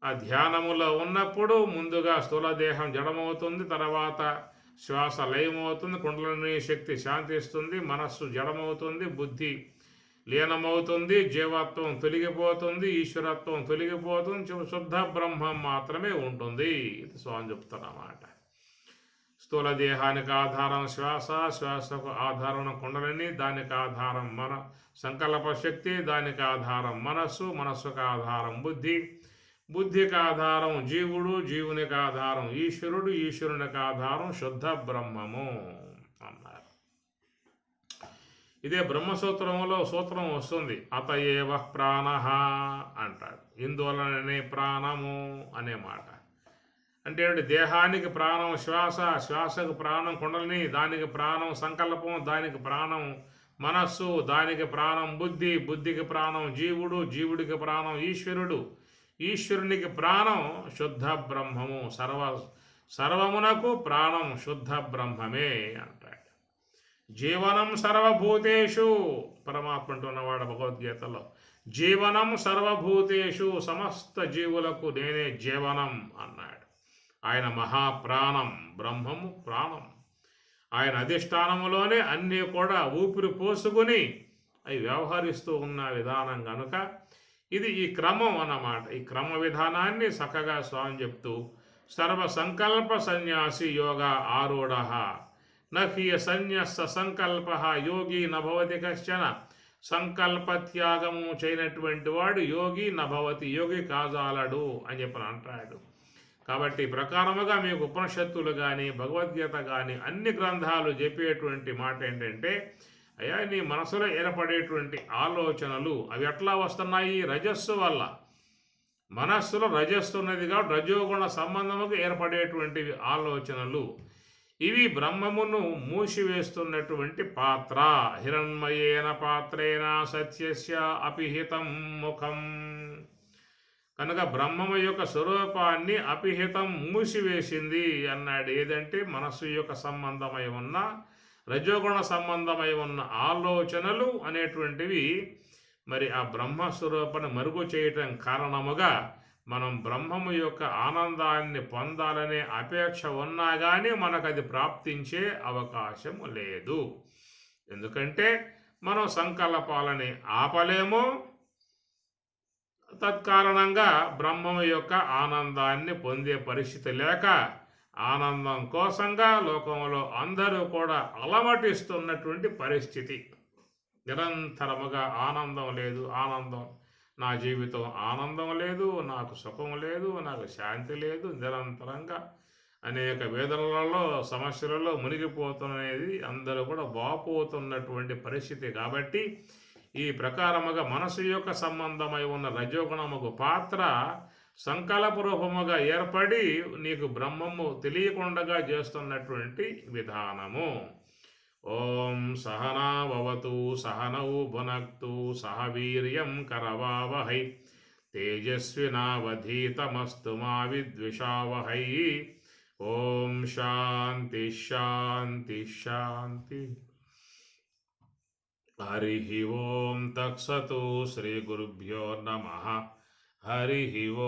ఆ ధ్యానములో ఉన్నప్పుడు ముందుగా స్థూలదేహం జడమవుతుంది, తర్వాత శ్వాస లయమవుతుంది, కుండలిని శక్తి శాంతిస్తుంది, మనస్సు జడమవుతుంది, బుద్ధి లీనమవుతుంది, జీవత్వం తొలగిపోతుంది, ఈశ్వరత్వం తొలగిపోతుంది, శుద్ధ బ్రహ్మం మాత్రమే ఉంటుంది. ఇది స్వామి చెప్తున్నమాట. స్థూల దేహానికి ఆధారం శ్వాస, శ్వాసకు ఆధారం కుండలిని, దానికి ఆధారం మన సంకల్ప శక్తి, దానికి ఆధారం మనస్సు, మనస్సుకు ఆధారం బుద్ధి, బుద్ధికి ఆధారం జీవుడు, జీవునికి ఆధారం ఈశ్వరుడు, ఈశ్వరునికి ఆధారం శుద్ధ బ్రహ్మము అన్నారు. ఇదే బ్రహ్మసూత్రంలో సూత్రం వస్తుంది, అతయేవ ప్రాణ అంటాడు. ఇందువలననే ప్రాణము అనే మాట. అంటే దేహానికి ప్రాణం శ్వాస, శ్వాసకు ప్రాణం కుండలిని, దానికి ప్రాణం సంకల్పం, దానికి ప్రాణం మనస్సు, దానికి ప్రాణం బుద్ధి, బుద్ధికి ప్రాణం జీవుడు, జీవుడికి ప్రాణం ఈశ్వరుడు, ఈశ్వరునికి ప్రాణం శుద్ధ బ్రహ్మము. సర్వమునకు ప్రాణం శుద్ధ బ్రహ్మమే అంటాడు. జీవనం సర్వభూతేషు, పరమాత్మ అంటున్నవాడు భగవద్గీతలో, జీవనం సర్వభూతేషు, సమస్త జీవులకు నేనే జీవనం అన్నాడు. ఆయన మహాప్రాణం, బ్రహ్మము ప్రాణం. ఆయన అధిష్టానములోనే అన్నీ కూడా ఊపిరి పోసుకుని అవి వ్యవహరిస్తూ ఉన్న విధానం కనుక ఇది ఈ క్రమం అన్నమాట. ఈ క్రమ విధానాన్ని చక్కగా స్వామి చెప్తూ, సర్వ సంకల్ప సన్యాసి యోగ ఆరూఢ నహ్య సన్యస్త సంకల్ప యోగి నభవతి కశ్చన. సంకల్పత్యాగము చేయనటువంటి వాడు యోగి నభవతి, యోగి కాజాలడు అని చెప్పని అంటాడు. కాబట్టి ప్రకారముగా మీకు ఉపనిషత్తులు కానీ భగవద్గీత కానీ అన్ని గ్రంథాలు చెప్పేటువంటి మాట ఏంటంటే, అయ్యా నీ మనసులో ఏర్పడేటువంటి ఆలోచనలు అవి ఎట్లా వస్తున్నాయి? రజస్సు వల్ల. మనస్సులో రజస్సు ఉన్నది కాబట్టి రజోగుణ సంబంధముగా ఏర్పడేటువంటివి ఆలోచనలు. ఇవి బ్రహ్మమును మూసివేస్తున్నటువంటి పాత్ర. హిరణ్మయేన పాత్రేణ సత్యస్య అపిహితం ముఖం. కనుక బ్రహ్మము యొక్క స్వరూపాన్ని అపిహితం మూసివేసింది అన్నాడు. ఏదంటే మనస్సు యొక్క సంబంధమై ఉన్న రజోగుణ సంబంధమై ఉన్న ఆలోచనలు అనేటువంటివి మరి ఆ బ్రహ్మస్వరూపాన్ని మరుగు చేయటం కారణముగా మనం బ్రహ్మము యొక్క ఆనందాన్ని పొందాలనే అపేక్ష ఉన్నా కానీ మనకు అది ప్రాప్తించే అవకాశం లేదు. ఎందుకంటే మనం సంకల్పాలని ఆపలేము, తత్కారణంగా బ్రహ్మము యొక్క ఆనందాన్ని పొందే పరిస్థితి లేక ఆనందం కోసంగా లోకంలో అందరూ కూడా అలమటిస్తున్నటువంటి పరిస్థితి. నిరంతరముగా ఆనందం లేదు, ఆనందం, నా జీవితం ఆనందం లేదు, నాకు సుఖం లేదు, నాకు శాంతి లేదు, నిరంతరంగా అనేక వేదనలలో సమస్యలలో మునిగిపోతున్నది అందరూ కూడా వాపోతున్నటువంటి పరిస్థితి. కాబట్టి ఈ ప్రకారముగా మనసు యొక్క సంబంధమై ఉన్న రజోగుణముకు పాత్ర సంకల్ప రూపముగా ఏర్పడి నీకు బ్రహ్మము తెలియకుండా చేస్తున్నటువంటి విధానము. ఓం సహనావతు సహనౌ భునక్తు సహ వీర్యం కరవావహై తేజస్వినావధీతమస్తు మా విద్విషావహై. ఓం శాంతి శాంతి శాంతి. హరి ఓం తత్సతు. శ్రీ గురుభ్యో నమః. హరి ఓం.